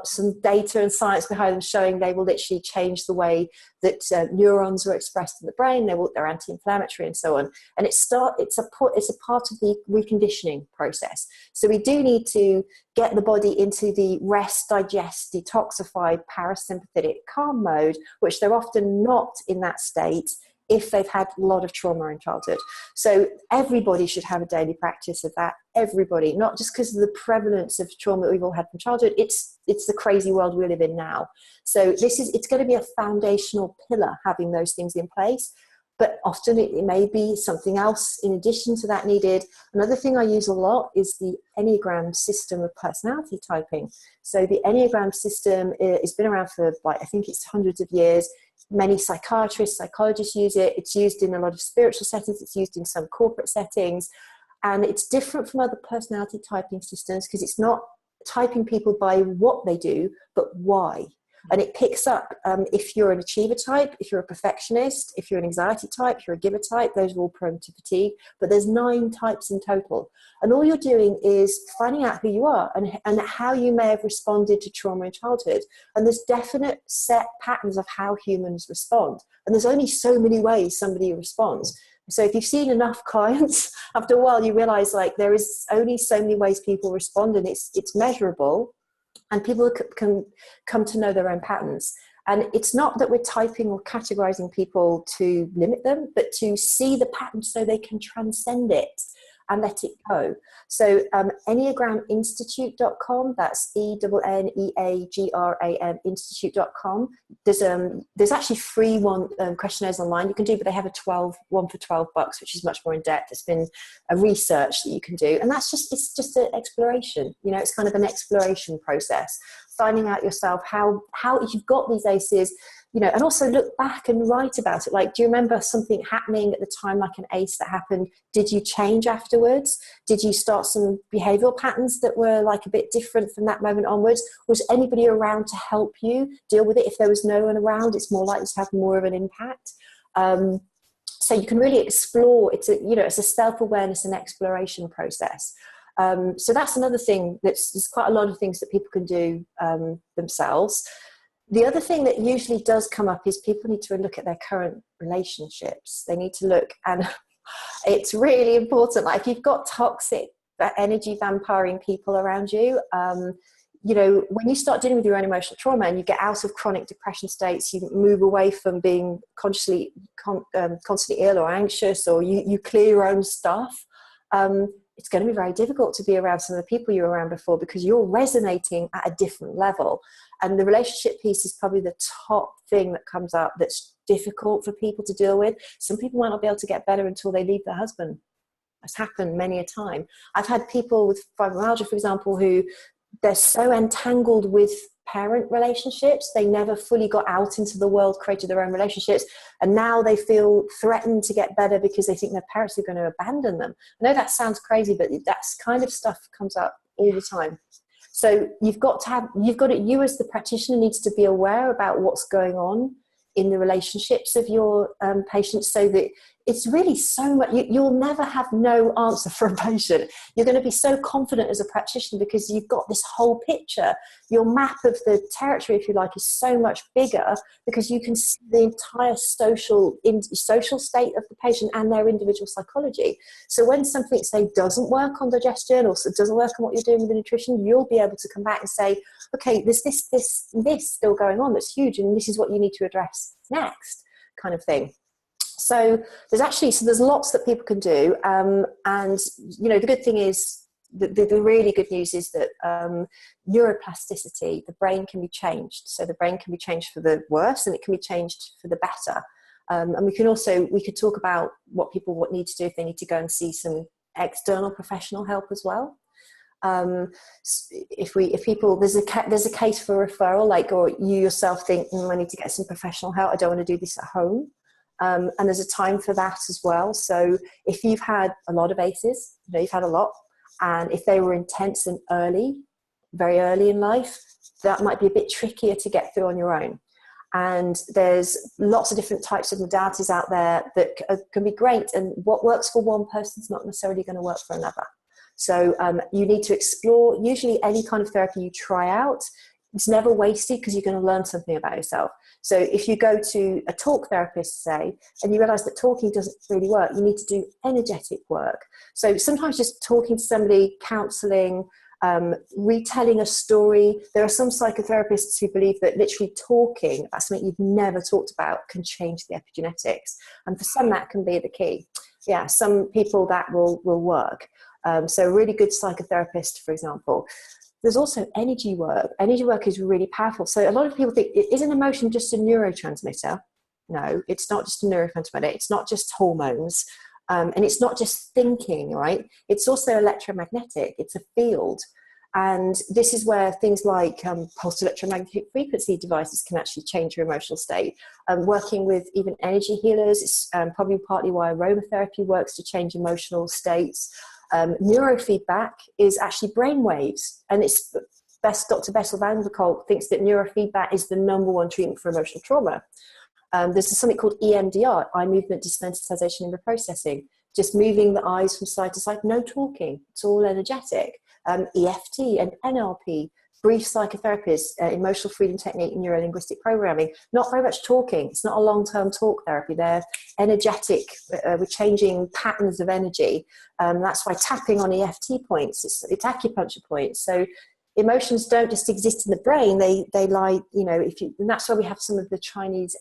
some data and science behind them showing they will literally change the way that neurons are expressed in the brain. They're anti-inflammatory and so on. And it's a part of the reconditioning process. So we do need to get the body into the rest, digest, detoxify, parasympathetic calm mode, which they're often not in that state if they've had a lot of trauma in childhood. So everybody should have a daily practice of that. Everybody, not just because of the prevalence of trauma that we've all had from childhood. It's the crazy world we live in now. So it's going to be a foundational pillar, having those things in place. but often it may be something else in addition to that needed. Another thing I use a lot is the Enneagram system of personality typing. So the Enneagram system has been around for, like, I think it's hundreds of years. Many psychiatrists, psychologists use it. It's used in a lot of spiritual settings. It's used in some corporate settings. And it's different from other personality typing systems because it's not typing people by what they do, but why. And it picks up if you're an achiever type, if you're a perfectionist, if you're an anxiety type, if you're a giver type, those are all prone to fatigue. But there's 9 types in total. And all you're doing is finding out who you are and how you may have responded to trauma in childhood. And there's definite set patterns of how humans respond. And there's only so many ways somebody responds. So if you've seen enough clients, after a while you realize, like, there is only so many ways people respond, and it's measurable. And people can come to know their own patterns. And it's not that we're typing or categorizing people to limit them, but to see the pattern so they can transcend it and let it go. So enneagraminstitute.com, that's ENNEAGRAM institute.com. There's actually free questionnaires online you can do, but they have one for $12, which is much more in depth. It's been a research that you can do, and it's just an exploration. It's kind of an exploration process, finding out yourself how if you've got these ACEs, and also look back and write about it. Like, do you remember something happening at the time, like an ACE that happened? Did you change afterwards? Did you start some behavioral patterns that were like a bit different from that moment onwards? Was anybody around to help you deal with it? If there was no one around, it's more likely to have more of an impact. So you can really explore. It's a self-awareness and exploration process. So that's another thing. There's quite a lot of things that people can do themselves. The other thing that usually does come up is people need to look at their current relationships. They need to look, and it's really important. Like, if you've got toxic, energy vampiring people around you, when you start dealing with your own emotional trauma and you get out of chronic depression states, you move away from being constantly ill or anxious, or you clear your own stuff. It's going to be very difficult to be around some of the people you were around before, because you're resonating at a different level. And the relationship piece is probably the top thing that comes up that's difficult for people to deal with. Some people might not be able to get better until they leave their husband. It's happened many a time. I've had people with fibromyalgia, for example, who they're so entangled with parent relationships, they never fully got out into the world, created their own relationships, and now they feel threatened to get better because they think their parents are going to abandon them. I know that sounds crazy, but that's kind of stuff comes up all the time. So you as the practitioner needs to be aware about what's going on in the relationships of your patients, so that it's really so much, you'll never have no answer for a patient. You're going to be so confident as a practitioner because you've got this whole picture. Your map of the territory, if you like, is so much bigger because you can see the entire social state of the patient and their individual psychology. So when something, say, doesn't work on digestion or doesn't work on what you're doing with the nutrition, you'll be able to come back and say, okay, there's this still going on that's huge, and this is what you need to address next, kind of thing. So there's lots that people can do, and the good thing is, the really good news is that neuroplasticity, the brain can be changed. So the brain can be changed for the worse, and it can be changed for the better. And we could talk about what people need to do if they need to go and see some external professional help as well. If people, there's a case for referral, or you yourself think, I need to get some professional help, I don't want to do this at home. And there's a time for that as well. So if you've had a lot of ACEs, you've had a lot, and if they were intense and very early in life, that might be a bit trickier to get through on your own. And there's lots of different types of modalities out there that can be great, and what works for one person is not necessarily going to work for another. So you need to explore. Usually any kind of therapy you try out, it's never wasted, because you're going to learn something about yourself. So if you go to a talk therapist, say, and you realize that talking doesn't really work, you need to do energetic work. So sometimes just talking to somebody, counseling, retelling a story. There are some psychotherapists who believe that literally talking about something you've never talked about can change the epigenetics. And for some, that can be the key. Yeah, some people that will work. So a really good psychotherapist, for example. There's also energy work. Energy work is really powerful. So a lot of people think, is an emotion just a neurotransmitter? No, it's not just a neurotransmitter. It's not just hormones. And it's not just thinking, right? It's also electromagnetic. It's a field. And this is where things like pulse electromagnetic frequency devices can actually change your emotional state. Working with even energy healers, it's probably partly why aromatherapy works to change emotional states. Neurofeedback is actually brain waves. And it's Dr. Bessel van der Kolk thinks that neurofeedback is the #1 treatment for emotional trauma. There's something called EMDR, eye movement desensitization and reprocessing, just moving the eyes from side to side, no talking, it's all energetic. EFT and NLP, brief psychotherapies, emotional freedom technique, neuro-linguistic programming, not very much talking. It's not a long-term talk therapy. They're energetic. We're changing patterns of energy. That's why tapping on EFT points, it's acupuncture points. So emotions don't just exist in the brain. They lie, and that's why we have some of the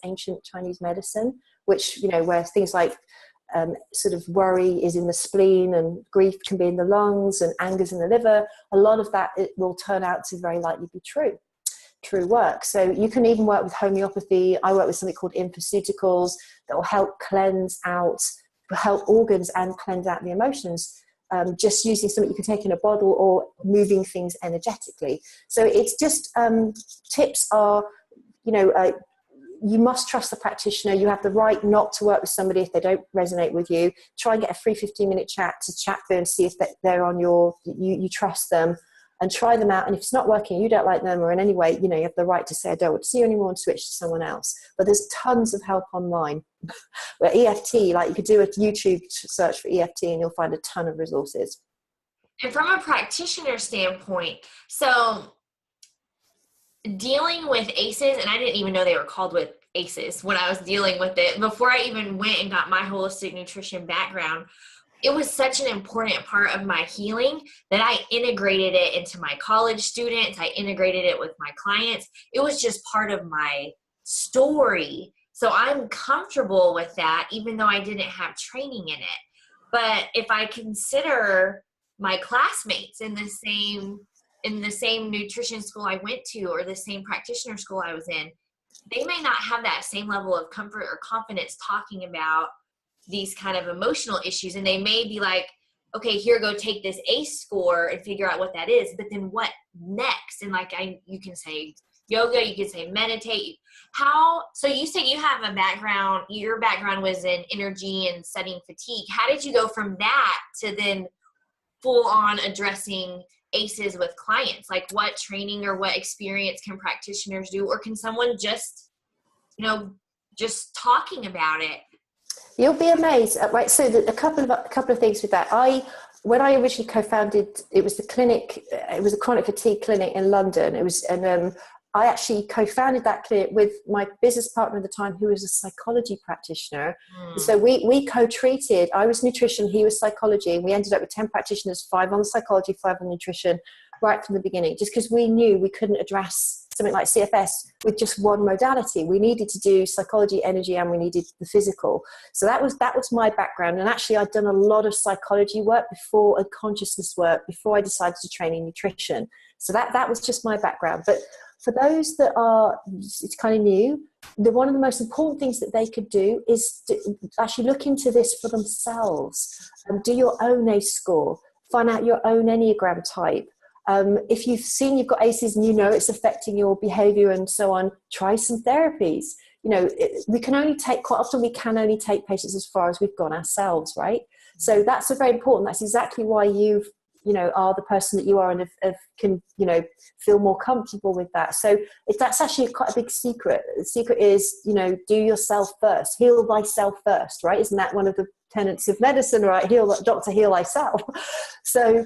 ancient Chinese medicine, which, where things like sort of worry is in the spleen and grief can be in the lungs and anger's in the liver. A lot of that, it will turn out to very likely be true work. So you can even work with homeopathy. I work with something called infoceuticals that will help cleanse out, help organs and cleanse out the emotions. Just using something you can take in a bottle or moving things energetically. So it's just tips are, you must trust the practitioner. You have the right not to work with somebody if they don't resonate with you. Try and get a free 15-minute chat to chat through and see if they're on you trust them, and try them out. And if it's not working, you don't like them, or in any way, you have the right to say, I don't want to see you anymore, and switch to someone else. But there's tons of help online. Where EFT, like you could do a YouTube search for EFT and you'll find a ton of resources. And from a practitioner standpoint, so dealing with ACEs, and I didn't even know they were called with ACEs when I was dealing with it, before I even went and got my holistic nutrition background, it was such an important part of my healing that I integrated it into my college students. I integrated it with my clients. It was just part of my story. So I'm comfortable with that, even though I didn't have training in it. But if I consider my classmates in the same nutrition school I went to, or the same practitioner school I was in, they may not have that same level of comfort or confidence talking about these kind of emotional issues. And they may be like, okay, here, go take this ACE score and figure out what that is. But then what next? And you can say yoga, you can say meditate. So you say you have a background, your background was in energy and studying fatigue. How did you go from that to then full on addressing ACEs with clients? Like, what training or what experience can practitioners do? Or can someone just just talking about it? You'll be amazed, right? So a couple of things with that. When I originally co-founded, it was the clinic. It was a chronic fatigue clinic in London. I actually co-founded that clinic with my business partner at the time, who was a psychology practitioner. So we co-treated. I was nutrition, he was psychology, and we ended up with 10 practitioners, 5 on psychology, 5 on nutrition, right from the beginning, just because we knew we couldn't address something like CFS with just one modality. We needed to do psychology, energy, and we needed the physical. So that was my background. And actually, I'd done a lot of psychology work before, and consciousness work before I decided to train in nutrition. So that was just my background. But for those that are, it's kind of new, one of the most important things that they could do is to actually look into this for themselves. Do your own ACE score. Find out your own Enneagram type. If you've seen you've got ACEs and it's affecting your behavior and so on, try some therapies. We can only take patients as far as we've gone ourselves, right? So that's very important. That's exactly why you've are the person that you are, and can feel more comfortable with that. So that's actually quite a big secret. The secret is, do yourself first, heal thyself first, right? Isn't that one of the tenets of medicine, right? Heal thyself. So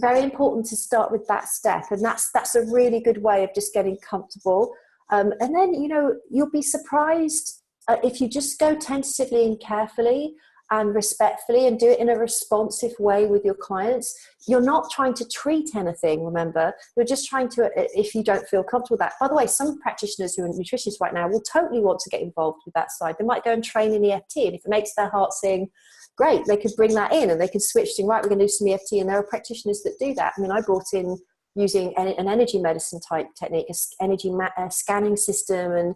very important to start with that step, and that's a really good way of just getting comfortable. And then you'll be surprised if you just go tentatively and carefully and respectfully and do it in a responsive way with your clients. You're not trying to treat anything, remember. You're just trying to, if you don't feel comfortable with that. By the way, some practitioners who are nutritionists right now will totally want to get involved with that side. They might go and train in EFT, and if it makes their heart sing, great, they could bring that in and they could switch to, right, we're going to do some EFT, and there are practitioners that do that. I mean, I brought in, using an energy medicine type technique, a scanning system, and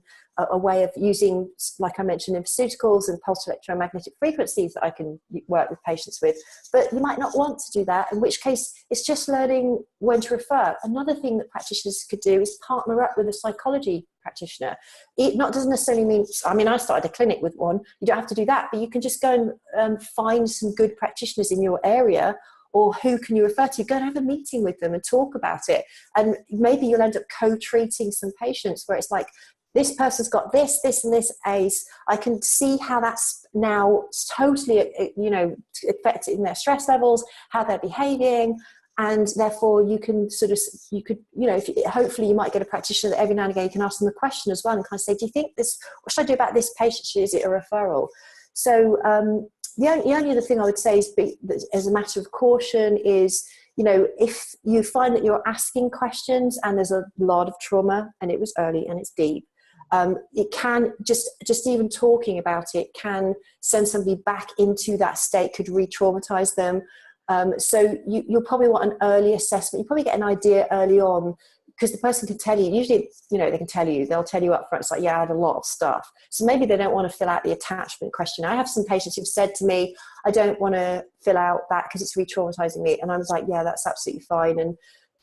a way of using, like I mentioned, pharmaceuticals and pulse electromagnetic frequencies that I can work with patients with. But you might not want to do that, in which case it's just learning when to refer. Another thing that practitioners could do is partner up with a psychology practitioner. It doesn't necessarily mean, I mean, I started a clinic with one. You don't have to do that, but you can just go and find some good practitioners in your area, or who can you refer to. Go and have a meeting with them and talk about it. And maybe you'll end up co-treating some patients where it's like, this person's got this, and this ACE. I can see how that's now totally, affected in their stress levels, how they're behaving. And therefore you can hopefully you might get a practitioner that every now and again you can ask them a question as well and kind of say, do you think this, what should I do about this patient? Is it a referral? So the only other thing I would say is, as a matter of caution, is, if you find that you're asking questions and there's a lot of trauma and it was early and it's deep, it can just even talking about it can send somebody back into that state, could re-traumatize them. So you'll probably want an early assessment. You probably get an idea early on, because the person can tell you, usually, they'll tell you up front, it's like, yeah, I had a lot of stuff. So maybe they don't want to fill out the attachment question. I have some patients who've said to me, I don't want to fill out that because it's re-traumatizing me. And I was like, yeah, that's absolutely fine.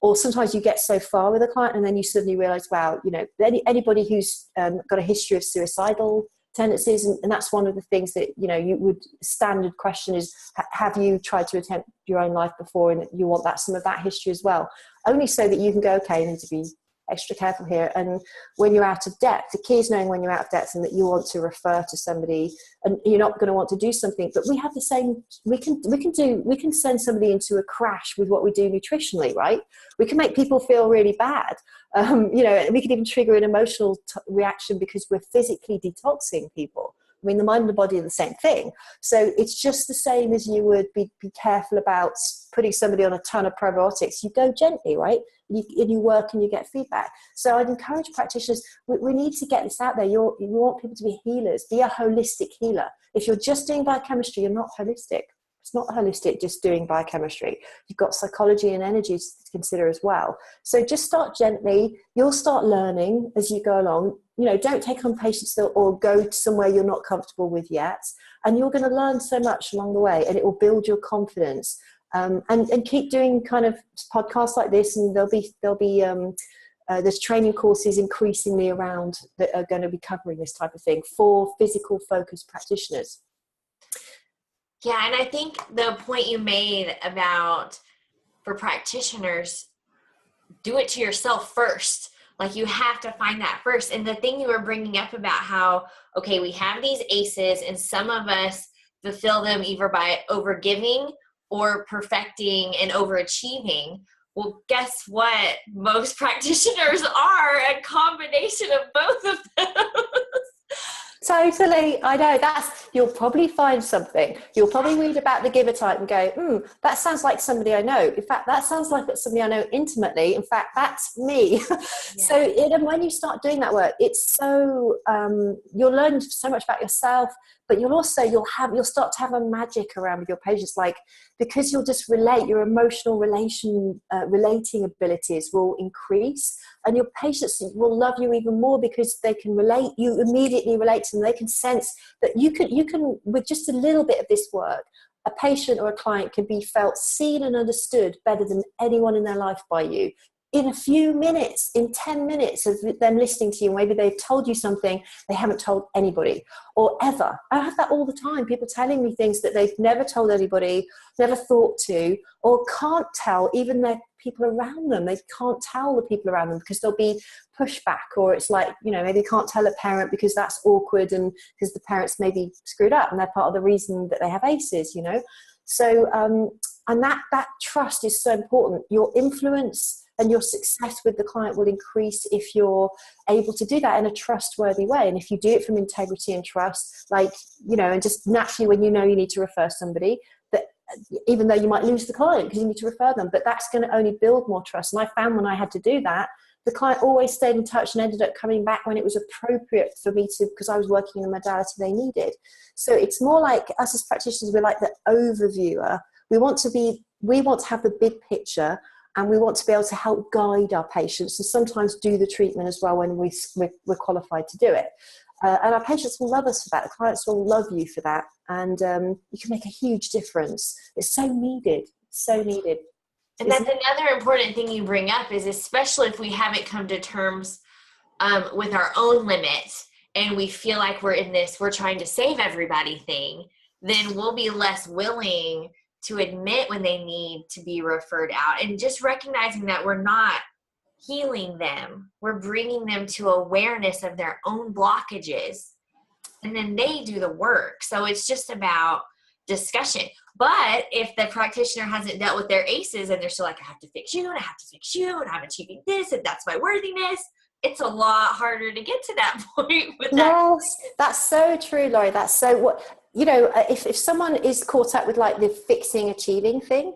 Or sometimes you get so far with a client and then you suddenly realize, wow, anybody who's got a history of suicidal tendencies, and that's one of the things that, you would, standard question is, have you tried to attempt your own life before? And you want some of that history as well, only so that you can go, okay, I need to be extra careful here. And when you're out of depth, the key is knowing when you're out of depth and that you want to refer to somebody, and you're not going to want to do something. But we have the same, we can send somebody into a crash with what we do nutritionally, right? We can make people feel really bad. We can even trigger an emotional reaction because we're physically detoxing people. I mean, the mind and the body are the same thing. So it's just the same as you would be careful about putting somebody on a ton of probiotics. You go gently, right? You work and you get feedback. So I'd encourage practitioners, we need to get this out there. You want people to be healers. Be a holistic healer. If you're just doing biochemistry, you're not holistic. It's not holistic just doing biochemistry. You've got psychology and energy to consider as well. So just start gently. You'll start learning as you go along. Don't take on patients or go to somewhere you're not comfortable with yet. And you're going to learn so much along the way, and it will build your confidence. And keep doing kind of podcasts like this, and there's training courses increasingly around that are going to be covering this type of thing for physical focused practitioners. Yeah, and I think the point you made about, for practitioners, do it to yourself first. Like, you have to find that first. And the thing you were bringing up about how, okay, we have these ACEs and some of us fulfill them either by overgiving or perfecting and overachieving. Well, guess what? Most practitioners are a combination of both of those. Totally. I know, you'll probably find something. You'll probably read about the giver type and go, that sounds like somebody I know. In fact, that sounds like somebody I know intimately. In fact, that's me. Yeah. So when you start doing that work, it's so, you'll learn so much about yourself, but you'll start to have a magic around with your patients, because you'll just relate, your emotional relating abilities will increase, and your patients will love you even more because they can relate. You immediately relate to them. They can sense that you can, with just a little bit of this work, a patient or a client can be felt seen and understood better than anyone in their life by you. In a few minutes, in 10 minutes of them listening to you, maybe they've told you something they haven't told anybody, or ever. I have that all the time. People telling me things that they've never told anybody, never thought to, or can't tell even their people around them. They can't tell the people around them because there'll be pushback, or it's like, maybe can't tell a parent because that's awkward, and because the parents maybe screwed up and they're part of the reason that they have ACEs, So, and that trust is so important. Your influence and your success with the client will increase if you're able to do that in a trustworthy way. And if you do it from integrity and trust, and just naturally when you need to refer somebody, that even though you might lose the client because you need to refer them, but that's going to only build more trust. And I found when I had to do that, the client always stayed in touch and ended up coming back when it was appropriate for me to, because I was working in the modality they needed. So it's more like us as practitioners, we're like the overviewer. We want to have the big picture. and we want to be able to help guide our patients and sometimes do the treatment as well when we're qualified to do it. And our patients will love us for that. The clients will love you for that. And you can make a huge difference. It's so needed, so needed. And that's another important thing you bring up is, especially if we haven't come to terms with our own limits and we feel like we're in this, we're trying to save everybody thing, then we'll be less willing to admit when they need to be referred out. And just recognizing that we're not healing them, we're bringing them to awareness of their own blockages, and then they do the work. So it's just about discussion. But if the practitioner hasn't dealt with their ACEs and they're still like, I have to fix you and I have to fix you and I'm achieving this and that's my worthiness, it's a lot harder to get to that point with that. Yes, that's so true, Laurie. That's so what, if someone is caught up with like the fixing, achieving thing,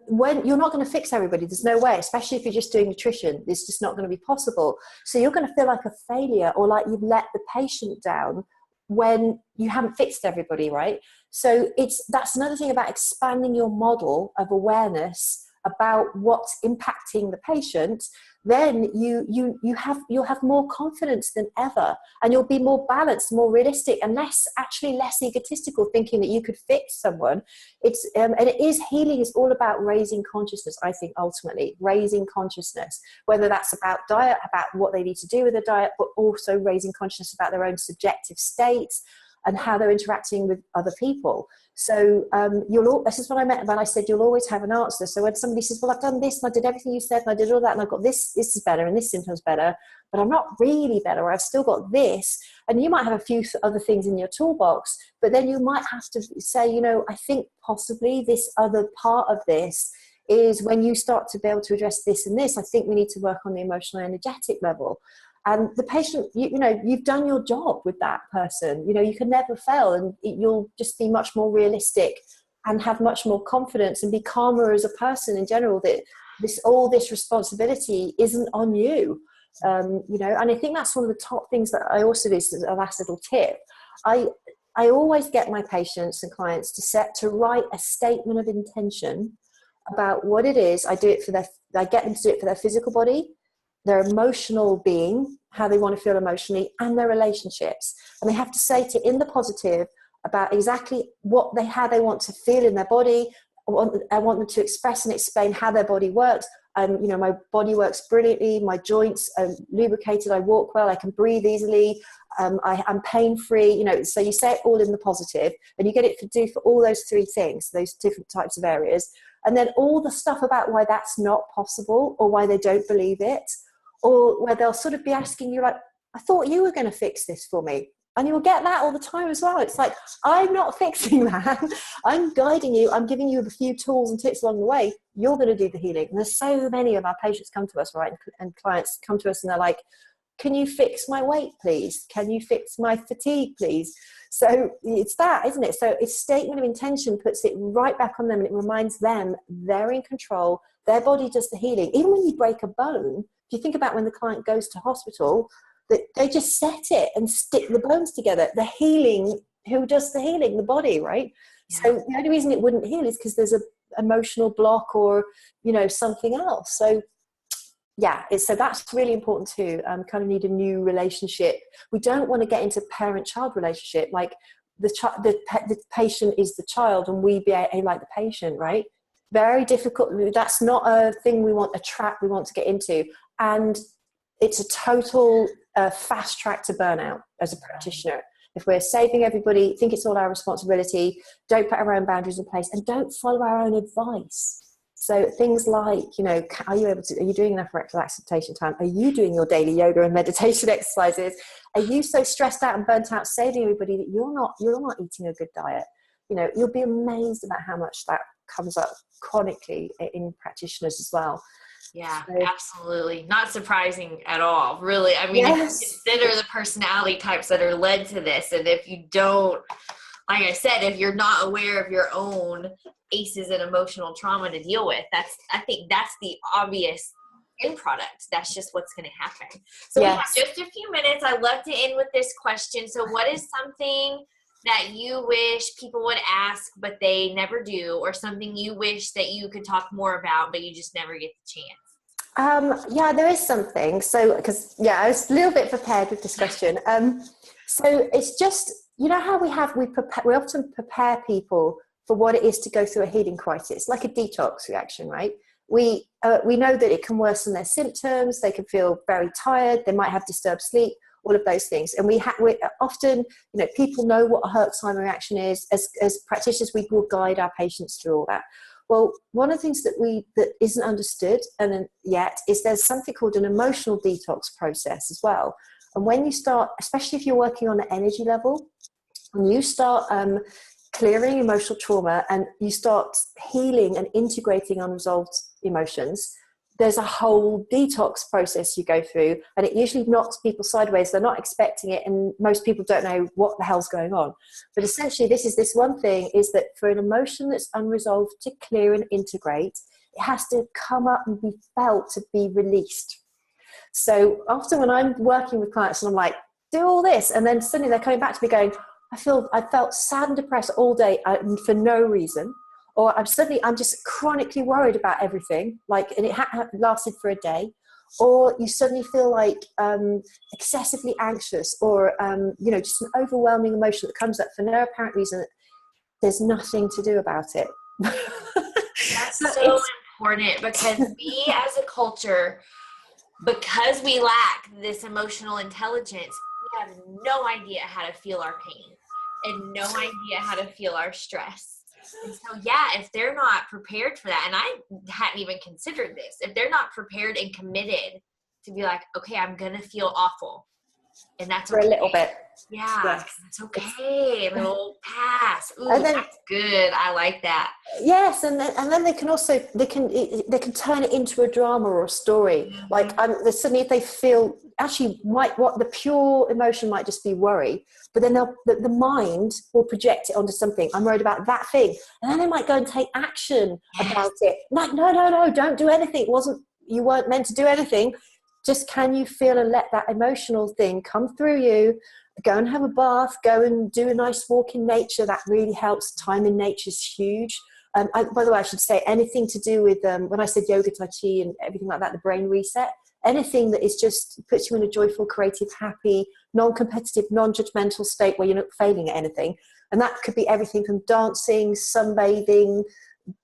when you're not going to fix everybody, there's no way, especially if you're just doing nutrition, it's just not going to be possible. So you're going to feel like a failure or like you've let the patient down when you haven't fixed everybody, right? So that's another thing about expanding your model of awareness about what's impacting the patient. Then you'll have more confidence than ever, and you'll be more balanced, more realistic, and less egotistical, thinking that you could fix someone. And it is healing is all about raising consciousness. I think ultimately raising consciousness, whether that's about diet, about what they need to do with the diet, but also raising consciousness about their own subjective states and how they're interacting with other people. So this is what I meant when I said you'll always have an answer. So when somebody says, well, I've done this and I did everything you said and I did all that and I've got this is better and this symptom's better, but I'm not really better, or I've still got this. And you might have a few other things in your toolbox, but then you might have to say, I think possibly this other part of this is when you start to be able to address this and this, I think we need to work on the emotional energetic level. And the patient, you've done your job with that person. You can never fail, and you'll just be much more realistic and have much more confidence and be calmer as a person in general, that all this responsibility isn't on you. And I think that's one of the top things that I also do, is a last little tip. I always get my patients and clients to write a statement of intention about what it is. I get them to do it for their physical body, their emotional being, how they want to feel emotionally, and their relationships. And they have to say in the positive about exactly how they want to feel in their body. I want them to express and explain how their body works. My body works brilliantly. My joints are lubricated. I walk well. I can breathe easily. I'm pain-free. So you say it all in the positive, and you get it to do for all those three things, those different types of areas. And then all the stuff about why that's not possible, or why they don't believe it, or where they'll sort of be asking you like, I thought you were going to fix this for me. And you'll get that all the time as well. It's like, I'm not fixing that. I'm guiding you. I'm giving you a few tools and tips along the way. You're going to do the healing. And there's so many of our patients come to us, right? And clients come to us and they're like, can you fix my weight, please? Can you fix my fatigue, please? So it's that, isn't it? So it's statement of intention puts it right back on them, and it reminds them they're in control. Their body does the healing. Even when you break a bone, if you think about when the client goes to hospital, that they just set it and stick the bones together. The healing, who does the healing? The body, right? Yeah. So the only reason it wouldn't heal is because there's an emotional block or, something else. So yeah, so that's really important too. Kind of need a new relationship. We don't want to get into parent-child relationship. Like the patient is the child and we be like the patient, right? Very difficult. That's not a thing we want, a trap we want to get into. And it's a total fast track to burnout as a practitioner. If we're saving everybody, think it's all our responsibility, don't put our own boundaries in place, and don't follow our own advice. So things like, are you doing enough relaxation time? Are you doing your daily yoga and meditation exercises? Are you so stressed out and burnt out saving everybody that you're not eating a good diet? You'll be amazed about how much that comes up chronically in practitioners as well. Yeah, so, absolutely. Not surprising at all, really. I mean, yes. If you consider the personality types that are led to this, and if you don't, like I said, if you're not aware of your own ACEs and emotional trauma to deal with, I think that's the obvious end product. That's just what's going to happen. So yes. We have just a few minutes. I'd love to end with this question. So what is something that you wish people would ask, but they never do, or something you wish that you could talk more about, but you just never get the chance? Yeah, there is something. So, because I was a little bit prepared with this question. So it's just, you know how we often prepare people for what it is to go through a healing crisis, like a detox reaction, right? We know that it can worsen their symptoms. They can feel very tired. They might have disturbed sleep. All of those things, and we often, people know what a Herxheimer reaction is. As practitioners, we will guide our patients through all that. Well, one of the things that isn't understood yet is there's something called an emotional detox process as well. And when you start, especially if you're working on an energy level, when you start clearing emotional trauma and you start healing and integrating unresolved emotions, there's a whole detox process you go through, and it usually knocks people sideways. They're not expecting it, and most people don't know what the hell's going on. But essentially, this one thing is that for an emotion that's unresolved to clear and integrate, it has to come up and be felt to be released. So often when I'm working with clients and I'm like, do all this, and then suddenly they're coming back to me going, I felt sad and depressed all day for no reason. Or I'm just chronically worried about everything, and it lasted for a day. Or you suddenly feel like excessively anxious, or just an overwhelming emotion that comes up for no apparent reason. There's nothing to do about it. That's so important, because we as a culture, because we lack this emotional intelligence, we have no idea how to feel our pain and no idea how to feel our stress. And so, if they're not prepared for that, and I hadn't even considered this, if they're not prepared and committed to be like, okay, I'm going to feel awful, and that's for okay. a little bit. Yeah, it's okay. It'll pass. Ooh, that's good. I like that. Yes, and then they can also they can turn it into a drama or a story. Mm-hmm. Suddenly, if they feel actually what the pure emotion might just be worry, but then the mind will project it onto something. I'm worried about that thing, and then they might go and take action about it. Like, no, don't do anything. You weren't meant to do anything. Just can you feel and let that emotional thing come through you? Go and have a bath, go and do a nice walk in nature. That really helps. Time in nature is huge. By the way, I should say anything to do with, when I said yoga, tai chi and everything like that, the brain reset, anything that is just puts you in a joyful, creative, happy, non-competitive, non-judgmental state where you're not failing at anything. And that could be everything from dancing, sunbathing,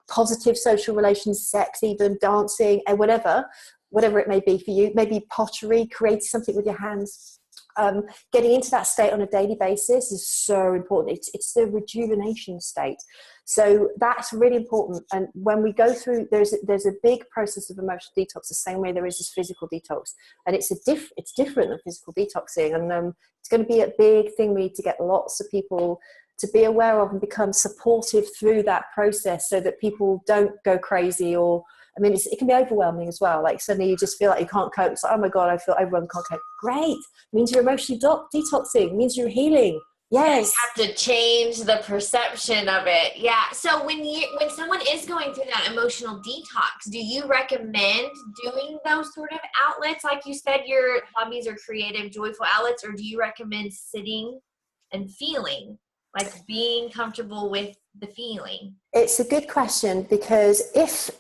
positive social relations, sex, even dancing, and whatever it may be for you. Maybe pottery, create something with your hands. Getting into that state on a daily basis is so important. It's the rejuvenation state. So that's really important. And when we go through, there's a big process of emotional detox, the same way there is this physical detox. And it's different than physical detoxing. And it's going to be a big thing we need to get lots of people to be aware of and become supportive through that process, so that people don't go crazy, or it can be overwhelming as well. Like suddenly you just feel like you can't cope. It's like, oh my God, I feel overwhelmed, can't cope. Great. It means you're emotionally detoxing. It means you're healing. Yes. You have to change the perception of it. Yeah. So when someone is going through that emotional detox, do you recommend doing those sort of outlets? Like you said, your hobbies are creative, joyful outlets, or do you recommend sitting and feeling, like being comfortable with the feeling? It's a good question, because if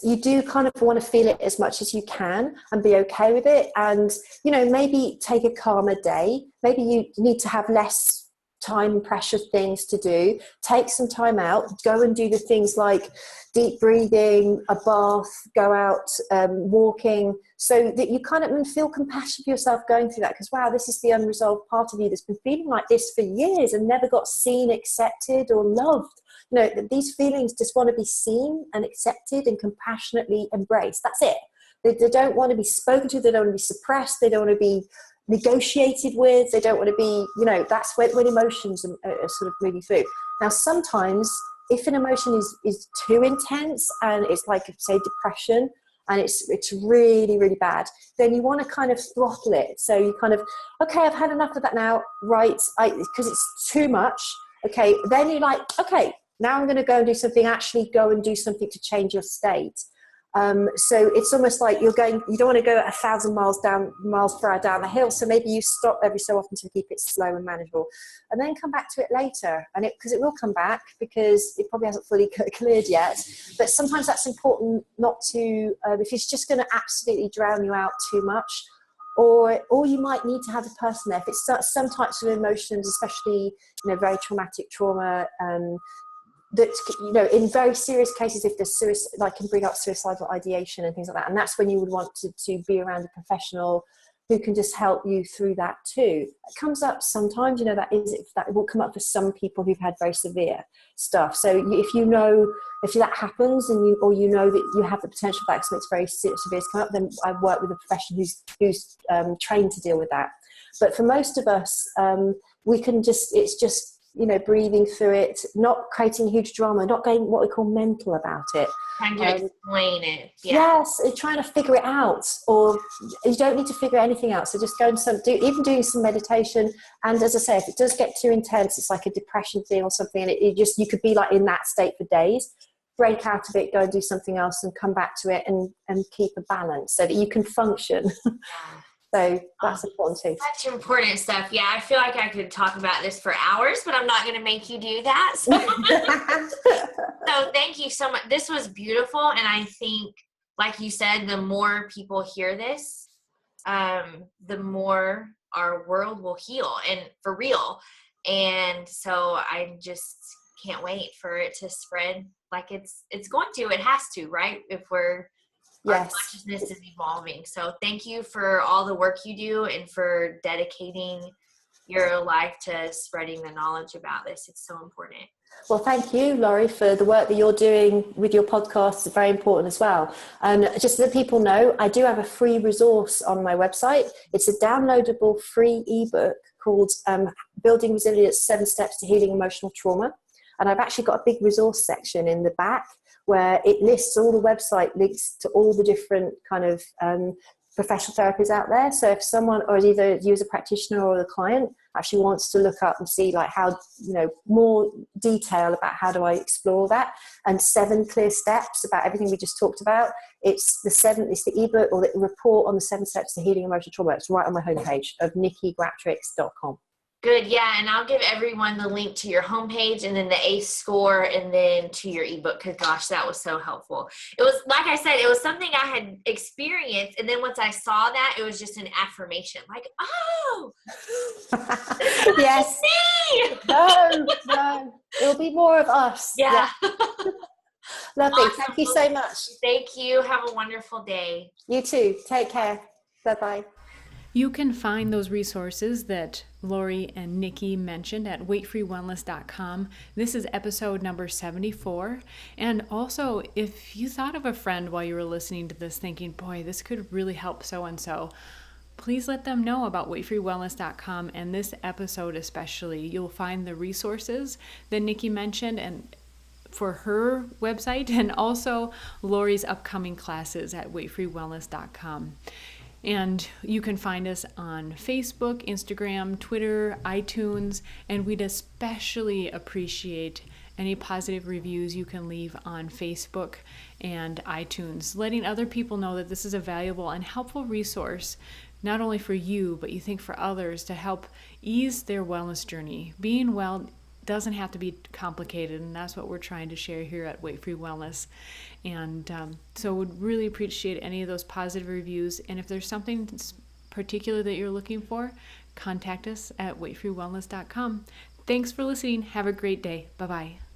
you do kind of want to feel it as much as you can and be okay with it, and maybe take a calmer day. Maybe you need to have less time pressure things to do. Take some time out, go and do the things like deep breathing, a bath, go out walking, so that you kind of feel compassion for yourself going through that, because wow, this is the unresolved part of you that's been feeling like this for years and never got seen, accepted, or loved. These feelings just want to be seen and accepted and compassionately embraced. That's it. They don't want to be spoken to. They don't want to be suppressed. They don't want to be negotiated with. They don't want to be, that's when emotions are sort of moving through. Now, sometimes if an emotion is too intense, and it's like, say, depression, and it's really, really bad, then you want to kind of throttle it. So you kind of, okay, I've had enough of that now, right? Because it's too much. Okay, then you're like, okay, now I'm going to go and do something, actually go and do something to change your state. So it's almost like you don't want to go at 1,000 miles per hour down the hill. So maybe you stop every so often to keep it slow and manageable, and then come back to it later. And because it will come back, because it probably hasn't fully cleared yet. But sometimes that's important not to, if it's just going to absolutely drown you out too much, or you might need to have a person there. If it's some types of emotions, especially, very traumatic trauma, that, in very serious cases, if there's suicide, like, can bring up suicidal ideation and things like that. And that's when you would want to be around a professional who can just help you through that too. It comes up sometimes, that will come up for some people who've had very severe stuff. So if that happens and you know that you have the potential for that, because it's very severe to come up, then I work with a professional who's trained to deal with that. But for most of us, it's just, breathing through it, not creating huge drama, not going what we call mental about it. Trying to explain it. Yeah. Yes, trying to figure it out, or you don't need to figure anything out. So just go and even doing some meditation. And as I say, if it does get too intense, it's like a depression thing or something, and you could be like in that state for days. Break out of it, go and do something else, and come back to it, and keep a balance so that you can function. So that's important too. Such important stuff. Yeah, I feel like I could talk about this for hours, but I'm not going to make you do that. So thank you so much. This was beautiful. And I think, like you said, the more people hear this, the more our world will heal, and for real. And so I just can't wait for it to spread like it's going to. It has to, right? Our consciousness is evolving. So thank you for all the work you do and for dedicating your life to spreading the knowledge about this. It's so important. Well, thank you, Laurie, for the work that you're doing with your podcast. It's very important as well. And just so that people know, I do have a free resource on my website. It's a downloadable free ebook called Building Resilience: 7 Steps to Healing Emotional Trauma. And I've actually got a big resource section in the back where it lists all the website links to all the different kind of professional therapies out there. So if someone, or either you as a practitioner or the client, actually wants to look up and see like how, more detail about how do I explore that, and 7 clear steps about everything we just talked about, it's the ebook or the report on the 7 steps to healing emotional trauma. It's right on my homepage of nikigratrix.com. Good. Yeah. And I'll give everyone the link to your homepage, and then the ACE score, and then to your ebook. Cause gosh, that was so helpful. It was, like I said, it was something I had experienced. And then once I saw that, it was just an affirmation, like, oh, yes. Me. No, it'll be more of us. Yeah. Lovely. Awesome. Thank you so much. Thank you. Have a wonderful day. You too. Take care. Bye-bye. You can find those resources that Laurie and Niki mentioned at weightfreewellness.com. This is episode number 74. And also, if you thought of a friend while you were listening to this thinking, boy, this could really help so-and-so, please let them know about weightfreewellness.com and this episode especially. You'll find the resources that Niki mentioned and for her website, and also Laurie's upcoming classes at weightfreewellness.com. And you can find us on Facebook, Instagram, Twitter, iTunes, and we'd especially appreciate any positive reviews you can leave on Facebook and iTunes, letting other people know that this is a valuable and helpful resource, not only for you, but you think for others, to help ease their wellness journey. Being well doesn't have to be complicated, and that's what we're trying to share here at Weight Free Wellness. And so would really appreciate any of those positive reviews. And if there's something particular that you're looking for, contact us at weightfreewellness.com. Thanks for listening. Have a great day. Bye-bye.